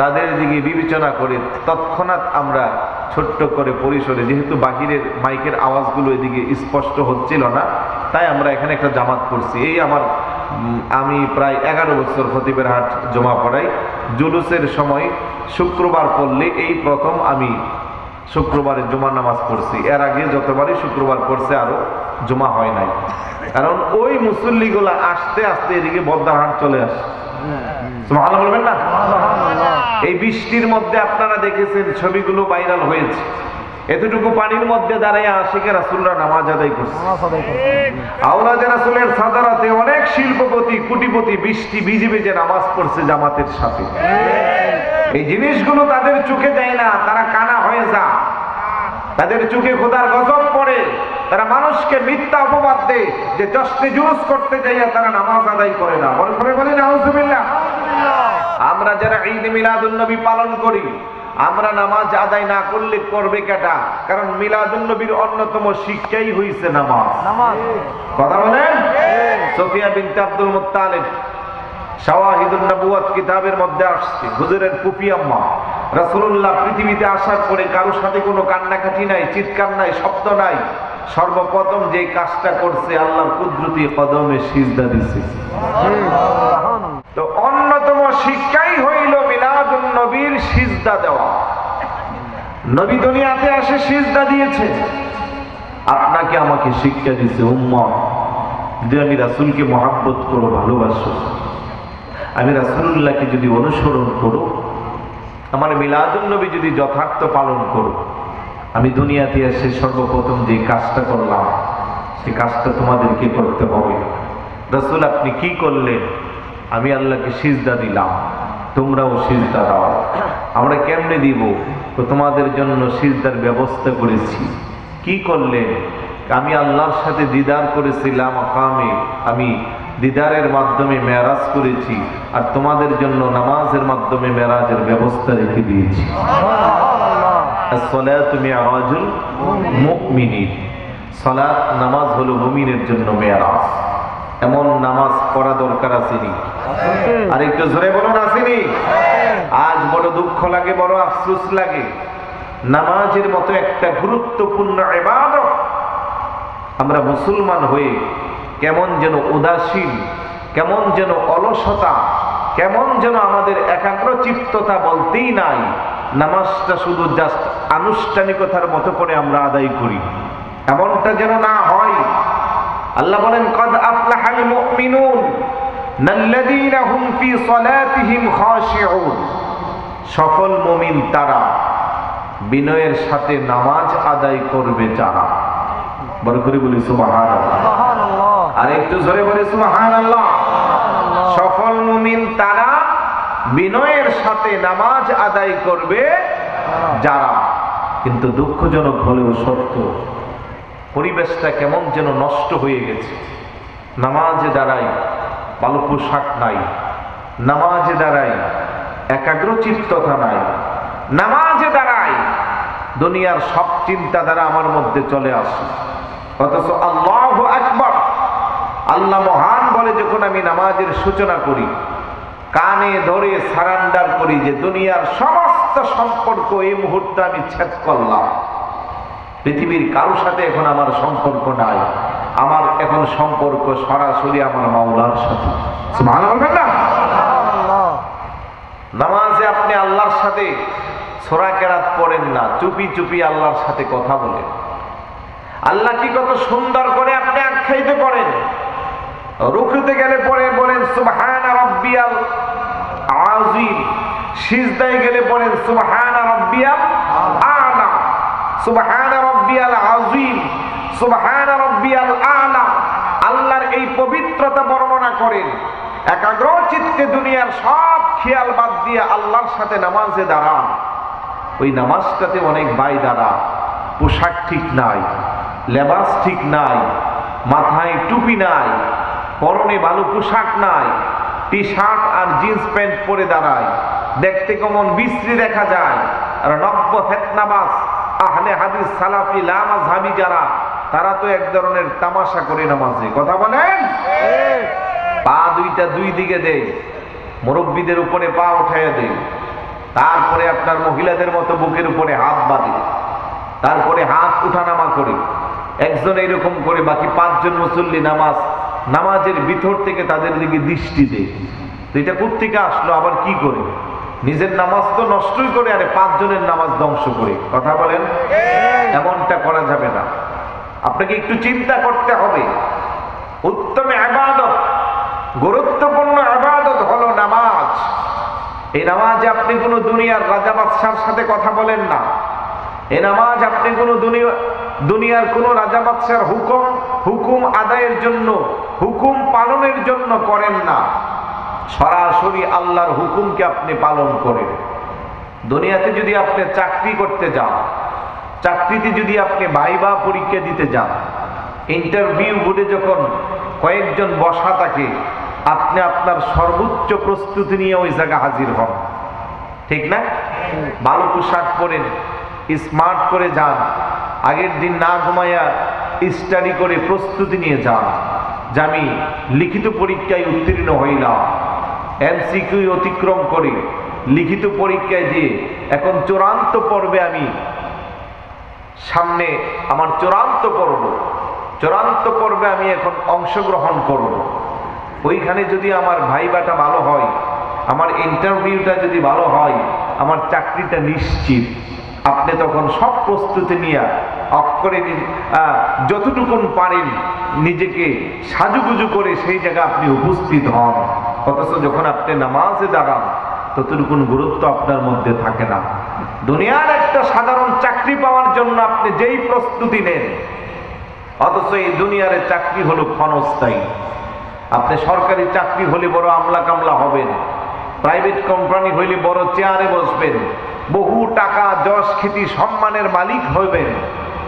তাদের দিকে বিবেচনা করে তৎক্ষণাৎ আমরা ছোট্ট করে পরিসরে, যেহেতু বাহিরের মাইকের আওয়াজগুলো এদিকে স্পষ্ট হচ্ছিল না, তাই আমরা এখানে একটা জামাত করছি। এই আমি প্রায় 11 বছর খতিবের হাট জমা পড়াই। জুলুসের সময় শুক্রবার পড়লে এই প্রথম আমি শুক্রবারে জুমা নামাজ পড়ছি। এর আগে যতবারই শুক্রবার পড়ছে আরো জমা হয় নাই, কারণ ওই মুসল্লিগুলা আসতে আসতে এদিকে বদ্দারহাট চলে আসে। সুবহানাল্লাহ বলবেন না? এই বৃষ্টির মধ্যে আপনারা দেখেছেন ছবিগুলো ভাইরাল হয়েছে, এতটুকু পানির মধ্যে দাঁড়িয়ে আশিকে রাসূলরা নামাজ আদায় করছে। আওলাদে রাসূলের সাদারাতে অনেক শিল্পপতি কোটিপতি বৃষ্টি ভিজে ভিজে নামাজ পড়ছে জামাতের সাথে। এই জিনিসগুলো তাদের চোখে যায় না, তারা কানা হয়ে যায়, তাদের চোখে খোদার গজব পড়ে, তারা মানুষকে মিথ্যা অপবাদ দেয় যে জশ্নে জুলুস করতে যাইয়া তারা নামাজ আদায় করে না। বলে করে বলি নাউজুবিল্লাহ। আমরা যারা ঈদ মিলাদুন নবী পালন করি, আমরা নামাজ আদায় না করলে করবে কেটা? কারণ মিলাদুন নবীর অন্যতম শিক্ষাই হইছে নামাজ। কথা বলেন? সোফিয়া বিনতে আব্দুল মুত্তালিব শাওয়াহিদুন নবুওয়াত কিতাবের মধ্যে আসছে, হুজুরের ফুফি আম্মা রাসূলুল্লাহ পৃথিবীতে আসার পরে কারোর সাথে কোনো কান্নাকাটি নাই, চিৎকার নাই, শব্দ নাই, সর্বপ্রথম যে কাজটা করছে আল্লাহর কুদরতি কদমে সিজদা দিছে। তো অন্যতম শিক্ষাই হইল মিলাদুন নবীর সিজদা দেওয়া। নবী দুনিয়াতে আসে সিজদা দিয়েছে, আপনাকে আমাকে শিক্ষা দিয়েছে উম্মত, যদি আমি রাসূলকে মহব্বত করো, ভালোবাসো, আমি রাসূলুল্লাহকে যদি অনুসরণ করো, আমার মিলাদুন নবী যদি যথার্থ পালন করো, আমি দুনিয়াতে এসে সর্বপ্রথম যে কাজটা করলাম সেই কাজটা তোমাদেরকে করতে হবে। রাসূল আপনি কি করলেন? আমি আল্লাহকে সিজদা দিলাম, তোমরাও সিজদা দাও। আমরা কেমনে দিব? তো তোমাদের জন্য সিজদার ব্যবস্থা করেছি। কি করলেন? আমি আল্লাহর সাথে দিদার করেছিলাম মাকামে, আমি দিদারের মাধ্যমে মেরাজ করেছি, আর তোমাদের জন্য নামাজের মাধ্যমে মেরাজের ব্যবস্থা রেখে দিয়েছি। as-salatu mi'rajul mu'minin, সালাত নামাজ হলো মুমিনের জন্য মেরাজ। এমন নামাজ পড়া দরকার আসেনি? আর একটু জোরে বলুন আসেনি? আজ বড় দুঃখ লাগে, বড় আফসোস লাগে, নামাজের মতো একটা গুরুত্বপূর্ণ ইবাদত আমরা মুসলমান হয়ে কেমন যেন উদাসীন, কেমন যেন অলসতা, কেমন যেন আমাদের একাগ্র চিত্ততা বলতেই নাই। নামাজটা শুধু জাস্ট আনুষ্ঠানিকতার মতো করে আমরা আদায় করি, এমনটা যেন না হয়। আল্লাহ বলেন কদ আফলাহাল মুমিনুন আল্লাযীনা হুম ফি সালাতিহিম খাশিউন, সফল মুমিন তারা বিনয়ের সাথে নামাজ আদায় করবে যারা। বড় করে বলি সুবহানাল্লাহ। আর একটু জোরে বলি সুবহানাল্লাহ। সফল মুমিন তারা বিনয়ের সাথে নামাজ আদায় করবে যারা। কিন্তু দুঃখজনক হলেও সত্য, পরিবেশটা কেমন যেন নষ্ট হয়ে গেছে। নামাজে দাঁড়াই ভালো পোশাক নাই, নামাজে দাঁড়াই একাগ্রচিত্ততা নাই, নামাজে দাঁড়াই দুনিয়ার সব চিন্তাধারা আমার মধ্যে চলে আসে। অথচ আল্লাহু আকবার, আল্লাহ মহান বলে যখন আমি নামাজের সূচনা করি, কানে ধরে সারেন্ডার করি যে দুনিয়ার সমস্ত সম্পর্ক এই মুহূর্তে আমি ছেদ করলাম, পৃথিবীর কারোর সাথে এখন আমার সম্পর্ক নাই, আমার এখন সম্পর্ক সরাসরি আমার মাওলার সাথে। সুবহানাল্লাহ না? নামাজে আপনি আল্লাহর সাথে সূরা কেরাত পড়েন না, চুপি চুপি আল্লাহর সাথে কথা বলেন। আল্লাহ কি কত সুন্দর করে আপনি আখ্যায়িত করেন। রুকুতে গেলে পরে বলেন সুবহান রাব্বিয়াল আযীম, সিজদায় গেলে বলেন সুবহান রাব্বিয়াল আ'লা, সুবহান রাব্বিয়াল আযীম, সুবহান রাব্বিয়াল আ'লা। আল্লাহর এই পবিত্রতা বর্ণনা করেন। একাগ্র চিত্তে দুনিয়ার সব খেয়াল বাদ দিয়ে আল্লাহর সাথে নামাজে দাঁড়ান। ওই নামাজটাতে অনেক বাই দাঁড়া, পোশাক ঠিক নাই, লেবাস ঠিক নাই, মাথায় টুপি নাই, পরনে ভালো পোশাক নাই, টি শার্ট আর জিন্স প্যান্ট পরে দাঁড়ায়, দেখতে কেমন বিশ্রী দেখা যায়। আর নব্য ফেতনাবাজ আহলে হাদিস সালাফি লা মাযহাবি যারা, তারা তো এক ধরনের তামাশা করে নামাজে। কথা বলেন? পা দুইটা দুই দিকে দেয়, মুরব্বীদের উপরে পা উঠাইয়া দেয়, তারপরে আপনার মহিলাদের মতো বুকের উপরে হাত বাঁধে, তারপরে হাত উঠানামা করে, একজন এরকম করে, বাকি পাঁচজন মুসল্লি নামাজের ভিতর থেকে তাদের দিকে দৃষ্টি দেয়। তো এটা কোত্থেকে আসলো? আবার কি করে? নিজের নামাজ তো নষ্টই করে, আরে পাঁচজনের নামাজ ধ্বংস করে। কথা বলেন? এমনটা করা যাবে না। আপনাকে একটু চিন্তা করতে হবে। উত্তম ইবাদত, গুরুত্বপূর্ণ ইবাদত হলো নামাজ। এই নামাজে আপনি কোনো দুনিয়ার রাজা বাদশার সাথে কথা বলেন না, এই নামাজ আপনি কোনো দুনিয়ার কোনো রাজা বাদশার হুকুম আদায়ের জন্য, হুকুম পালনের জন্য করেন না, সরাসরি আল্লাহর হুকুমকে আপনি পালন করেন। দুনিয়াতে যদি আপনি চাকরি করতে যান, চাকরিতে যদি আপনি ভাইবা পরীক্ষা দিতে যান, ইন্টারভিউ বোর্ডে যখন কয়েকজন বসা থাকে, আপনি আপনার সর্বোচ্চ প্রস্তুতি নিয়ে ওই জায়গায় হাজির হন, ঠিক না? ভালো পোশাক পরেন, স্মার্ট করে যান, আগের দিন না ঘুমাইয়া স্টাডি করে প্রস্তুতি নিয়ে যান যে আমি লিখিত পরীক্ষায় উত্তীর্ণ হইলাম, এমসিকিউ অতিক্রম করে লিখিত পরীক্ষায় দিয়ে এখন চূড়ান্ত পর্বে আমি সামনে আমার চূড়ান্ত পর্বে আমি এখন অংশগ্রহণ করব। ওইখানে যদি আমার ভাইবাটা ভালো হয়, আমার ইন্টারভিউটা যদি ভালো হয়, আমার চাকরিটা নিশ্চিত। আপনি তখন সব প্রস্তুতি নিয়ে অক্ষরে যতটুকুন পারেন নিজেকে সাজুগুজু করে সেই জায়গায় আপনি উপস্থিত হন। অথচ যখন আপনি নামাজে দাঁড়ান ততটুকুন গুরুত্ব আপনার মধ্যে থাকে না। দুনিয়ার একটা সাধারণ চাকরি পাওয়ার জন্য আপনি যেই প্রস্তুতি নেন, অথচ এই দুনিয়ার চাকরি হলো ক্ষণস্থায়ী। আপনি সরকারি চাকরি হলে বড় আমলা কামলা হবেন, প্রাইভেট কোম্পানি হইলে বড় চেয়ারে বসবেন, বহু টাকা যশ খ্যাতি সম্মানের মালিক হবেন।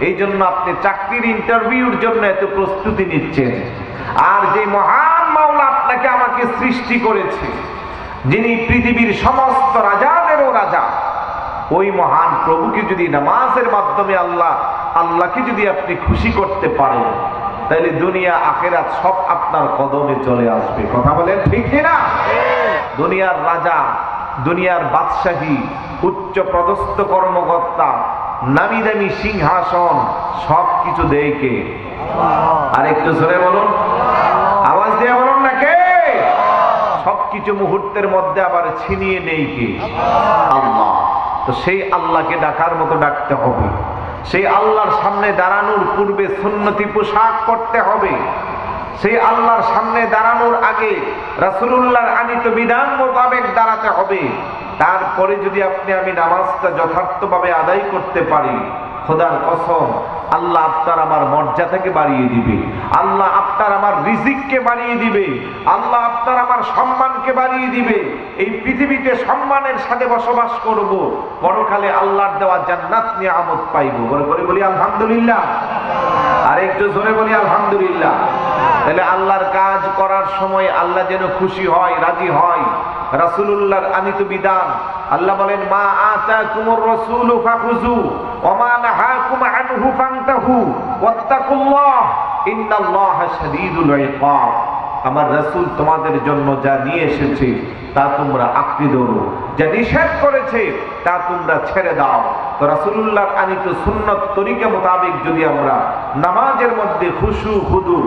এই জন্য আপনি চাকরির ইন্টারভিউর জন্য এত প্রস্তুতি নিচ্ছেন। আর যে মহান মাওলা আপনাকে আমাকে সৃষ্টি করেছে, যিনি পৃথিবীর সমস্ত রাজাদেরও রাজা, ওই মহান প্রভুকে যদি নামাজের মাধ্যমে আল্লাহকে যদি আপনি খুশি করতে পারেন, তাহলে দুনিয়া আখেরাত সব আপনার কদমে চলে আসবে। কথা বলেন ঠিক কিনা? দুনিয়ার রাজা, দুনিয়ার বাদশাহী, উচ্চ পদস্থ কর্মকর্তা, নামি দামি সিংহাসন সব কিছু দেয় কে? আর একটু জোরে বলুন, আওয়াজ দিয়ে বলুন না কে? সবকিছু মুহূর্তের মধ্যে আবার ছিনিয়ে নেই কে? আল্লাহ। তো সেই আল্লাহকে ডাকার মতো ডাকতে হবে। সেই আল্লাহর সামনে দাঁড়ানোর পূর্বে সুন্নতি পোশাক পরতে হবে। সেই আল্লাহর সামনে দাঁড়ানোর আগে রাসূলুল্লাহর আনিত বিধান মোতাবেক দাঁড়াতে হবে। তারপরে যদি আমি নামাজটা যথার্থভাবে আদায় করতে পারি, খোদার কসম, আল্লাহ আপনার আমার মর্যাদাকে বাড়িয়ে দিবে, আল্লাহ আপনার আমার রিজিককে বাড়িয়ে দিবে, আল্লাহ আপনার আমার সম্মানকে বাড়িয়ে দিবে। এই পৃথিবীতে সম্মানের সাথে বসবাস করব, পরকালে আল্লাহর দেওয়া জান্নাত নিয়ামত পাইব। বড় করে বলি আলহামদুলিল্লাহ। আর একটু জোরে বলি আলহামদুলিল্লাহ। তাহলে আল্লাহর কাজ করার সময় আল্লাহ যেন খুশি হয়, রাজি হয়। রাসূলুল্লাহর আনিত বিধান, আল্লাহ বলেন, মা আতাকুমুর রাসূলু ফাখুযু ওয়া মা নাহাকুম আনহু ফান্তাহু ওয়াত্তাকুল্লাহ ইন্নাল্লাহা শাদীদুল ইকাব। আমার রাসূল তোমাদের জন্য যা নিয়ে এসেছে তা তোমরা আঁকড়ে ধরো, যা নিষেধ করেছে তা তোমরা ছেড়ে দাও। তো রাসূলুল্লাহর আনিত সুন্নত তরিকা মোতাবেক যদি আমরা নামাজের মধ্যে খুশু খুদু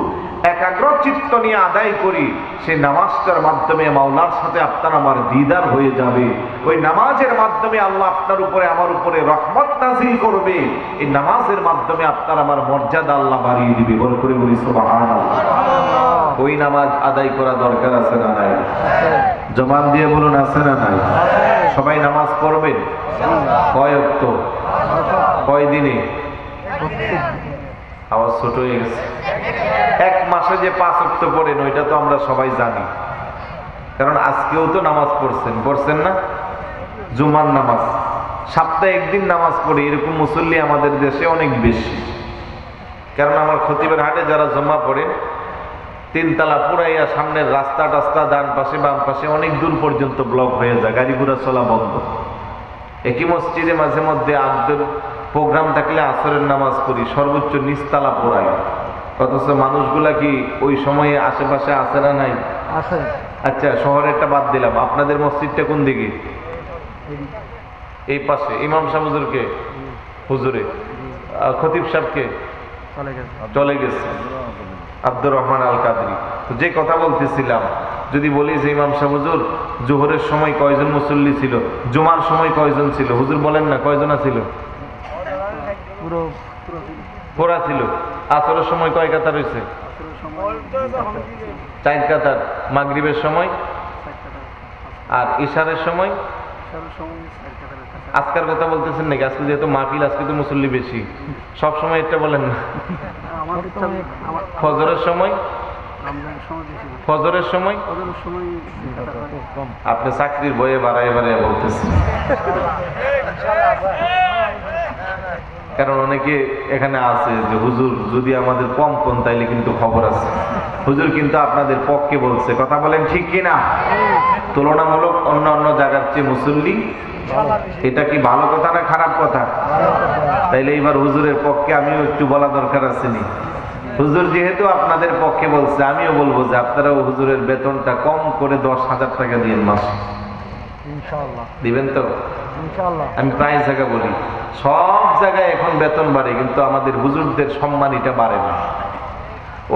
একাগ্র চিত্ত নিয়ে আদায় করি, সেই নামাজটার মাধ্যমে মাওলার সাথে আপনার আমার দিদার হয়ে যাবে। ওই নামাজের মাধ্যমে আল্লাহ আপনার উপরে আমার উপরে রহমত নাযিল করবে। এই নামাজের মাধ্যমে আপনার আমার মর্যাদা আল্লাহ বাড়িয়ে দিবে। বল করে বলি সুবহানাল্লাহ। ওই নামাজ আদায় করা দরকার আছে না নাই? জবান দিয়ে বলুন, আছে না নাই? সবাই নামাজ পড়বেন। কয় ওয়াক্ত, কয় দিনে? আওয়াজ ছোট হয়ে গেছে। এক মাসে যে 5 ওয়াক্ত পড়েন ওইটা তো আমরা সবাই জানি, কারণ আজকেও তো নামাজ পড়ছেন না? জুমার নামাজ সপ্তাহে একদিন নামাজ পড়ে এরকম মুসল্লি আমাদের দেশে অনেক বেশি। কারণ আমার খতিবের হাটে যারা জমা পড়ে, 3 তালা পুরাইয়া সামনের রাস্তা টাস্তা ডান পাশে বাম পাশে অনেক দূর পর্যন্ত ব্লক হয়ে যায়, গাড়ি ঘোড়া চলা বন্ধ। একই মসজিদে মাঝে মধ্যে আব্দুল প্রোগ্রাম থাকলে আসরের নামাজ পড়ি, সর্বোচ্চ নিচতলা পড়াই। অথচ মানুষগুলা কি ওই সময়ে আশেপাশে আছে না নাই? আছে। আচ্ছা, শহরেরটা বাদ দিলাম, আপনাদের মসজিদটা কোন দিকে? এই পাশে। ইমাম সাহেব হুজুরকে, হুজুরে খতিব সাহেবকে চলে গেছে, আব্দুর রহমান আল কাদরি। তো যে কথা বলতেছিলাম, যদি বলি যে ইমাম সাহেব হুজুর জোহরের সময় কয়জন মুসল্লি ছিল, জুমার সময় কয়জন ছিল, হুজুর বলেন না কয়জন ছিল? পুরা ছিল। আসরের সময় কয় কাতার হয়েছে? 4 কাতার। মাগরিবের সময় আর ইশারের সময় আজকের কথা বলতেছেন নাকি? আজকে যেহেতু মাহফিল, আজকে তো মুসল্লি বেশি, সব সময় এটা বলেন না। ফজরের সময়, ফজরের সময় আপনি চাকরির বইয়ে বাড়াই বাড়াই বলতেছেন। কারণ অনেকে এখানে আছে যে হুজুর যদি আমাদের কম কোন তাইলে কিন্তু খবর আছে, হুজুর কিন্তু আপনাদের পক্ষে বলছে। কথা বলেন ঠিক কিনা? তুলনামূলক অন্য অন্য জায়গার চেয়ে মুসল্লি, এটা কি ভালো কথা না খারাপ কথা? তাইলে এবার হুজুরের পক্ষে আমিও একটু বলা দরকার আছে নি। হুজুর যেহেতু আপনাদের পক্ষে বলছে, আমিও বলবো যে আপনারাও হুজুরের বেতনটা কম করে 10,000 টাকা দিন মাসে। দিবেন তো? আমি প্রায় জায়গা বলি, সব জায়গায় এখন বেতন বাড়ে, কিন্তু আমাদের হুজুরদের সম্মান এটা বাড়ে না।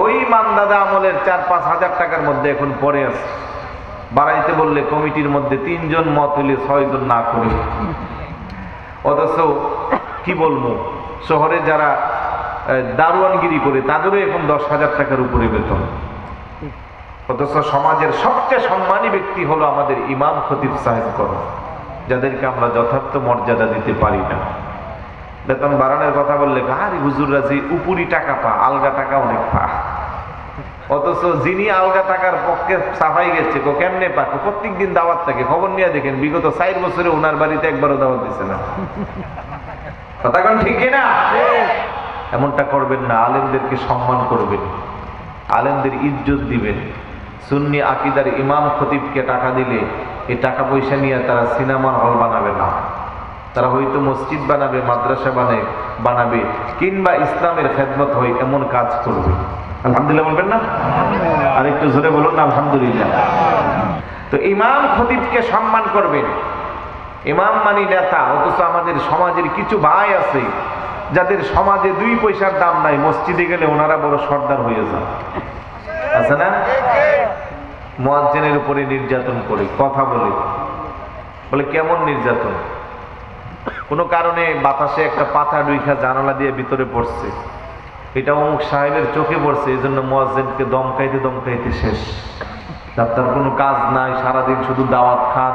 ওই মানদাদা আমলের 4-5 হাজার টাকার মধ্যে এখন পড়ে আছে। বাড়াইতে বললে কমিটির মধ্যে 3 জন মত হইলে 6 জন না করে। অথচ কি বলবো, শহরে যারা দারোয়ানগিরি করে তাদেরও এখন 10,000 টাকার উপরে বেতন। অথচ সমাজের সবচেয়ে সম্মানী ব্যক্তি হলো আমাদের ইমাম খতিব সাহেবগণ, যাদেরকে আমরা যথার্থ মর্যাদা দিতে পারি না। বেতন বাড়ানোর কথা বললে আরে হুজুররা যে উপরি টাকা পা, আলগা টাকা অনেক পা। অথচ যিনি আলগা টাকার পক্ষে সাফাই গেছে, কেমনে পাক? প্রত্যেক দিন দাওয়াত থাকে। খবর নিয়ে দেখেন বিগত 4 বছরে ওনার বাড়িতে একবারও দাওয়াত দিছে না। কথা কোন ঠিক না? এমনটা করবেন না। আলেমদেরকে সম্মান করবেন, আলেমদের ইজ্জত দিবেন। সুন্নি আকীদার ইমাম খতিবকে টাকা দিলে এই টাকা পয়সা নিয়ে তারা সিনেমা হল বানাবে না, তারা হয়তো মসজিদ বানাবে, মাদ্রাসা বানাবে, কিংবা ইসলামের খেদমত হয় এমন কাজ করবে। আলহামদুলিল্লাহ বলবেন না? আর একটু জোরে বলুন না আলহামদুলিল্লাহ। তো ইমাম খতিবকে সম্মান করবেন। ইমাম মানি নেতা, অথচ আমাদের সমাজের কিছু ভাই আছে যাদের সমাজে 2 পয়সার দাম নাই, মসজিদে গেলে ওনারা বড় সর্দার হয়ে যান, আছে না? মুয়াজ্জিনের উপরে নির্যাতন করে, কথা বলে কেমন নির্যাতন? কোনো কারণে বাতাসে একটা পাতা ডুইখা জানালা দিয়ে ভিতরে পড়ছে, এটা অমুক সাহেবের চোখে পড়ছে, এই জন্য মুয়াজ্জিনকে দমকাইতে দমকাইতে শেষ। তার কোনো কাজ নাই, সারাদিন শুধু দাওয়াত খান।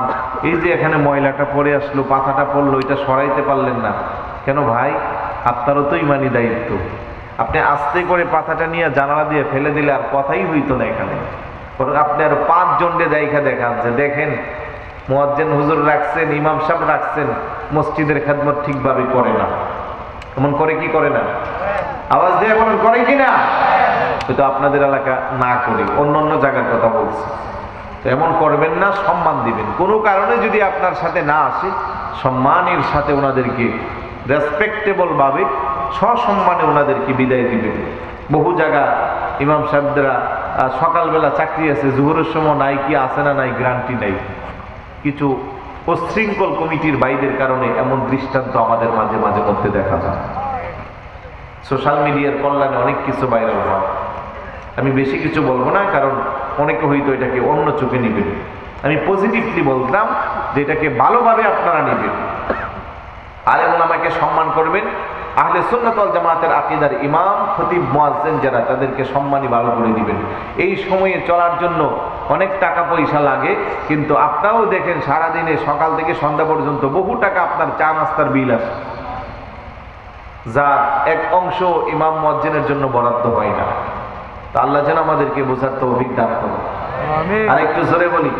এই যে এখানে ময়লাটা পড়ে আসলো, পাতাটা পড়লো, এটা সরাইতে পারলেন না কেন ভাই? আপনারও তো ইমানি দায়িত্ব। আপনি আস্তে করে পাতাটা নিয়ে জানালা দিয়ে ফেলে দিলে আর কথাই হইতো না এখানে। আপনি আর 5 জনকে দেখা দেখান যে দেখেন মুয়াজ্জিন হুজুর রাখছেন, ইমাম সাহেব রাখছেন, মসজিদের খেদমত ঠিকভাবে করে না। এমন করে কি করে না? আওয়াজ দিয়ে বলেন করে কি না? হয়তো আপনাদের এলাকা না করে অন্য অন্য জায়গার কথা বলছি। তো এমন করবেন না, সম্মান দিবেন। কোনো কারণে যদি আপনার সাথে না আসে, সম্মানের সাথে ওনাদেরকে রেসপেক্টেবল ভাবে সসম্মানে ওনাদেরকে বিদায় দিবেন। বহু জায়গা ইমাম সাহেবরা সকালবেলা চাকরি আছে, জোহরের সময় নাই, কি আছে না নাই গ্যারান্টি নাই। কিছু উচ্ছৃঙ্খল কমিটির বাইরের কারণে এমন দৃষ্টান্ত আমাদের মাঝে মাঝে মধ্যে দেখা যায়। সোশ্যাল মিডিয়ার কল্যাণে অনেক কিছু ভাইরাল হয়। আমি বেশি কিছু বলবো না, কারণ অনেকে হয়তো এটাকে অন্য চোখে নেবেন। আমি পজিটিভলি বলতাম যে এটাকে ভালোভাবে আপনারা নেবেন। আলেম ওলামাকে সম্মান করবেন। আহলে সুন্নাত ওয়াল জামাতের আকীদার ইমাম খতিব মুয়াজ্জিন যারা, তাদেরকে সম্মানই ভালো করে দিবেন। এই সময়ে চলার জন্য অনেক টাকা পয়সা লাগে, কিন্তু আপনারাও দেখেন সারাদিনে সকাল থেকে সন্ধ্যা পর্যন্ত বহু টাকা আপনার চা নাস্তার বিল আসে, যার এক অংশ ইমাম মুয়াজ্জিনের জন্য বরাদ্দ হয় না। তা আল্লাহ যেন আমাদেরকে বোঝার তৌফিক দান করুন। আর একটু জোরে বলি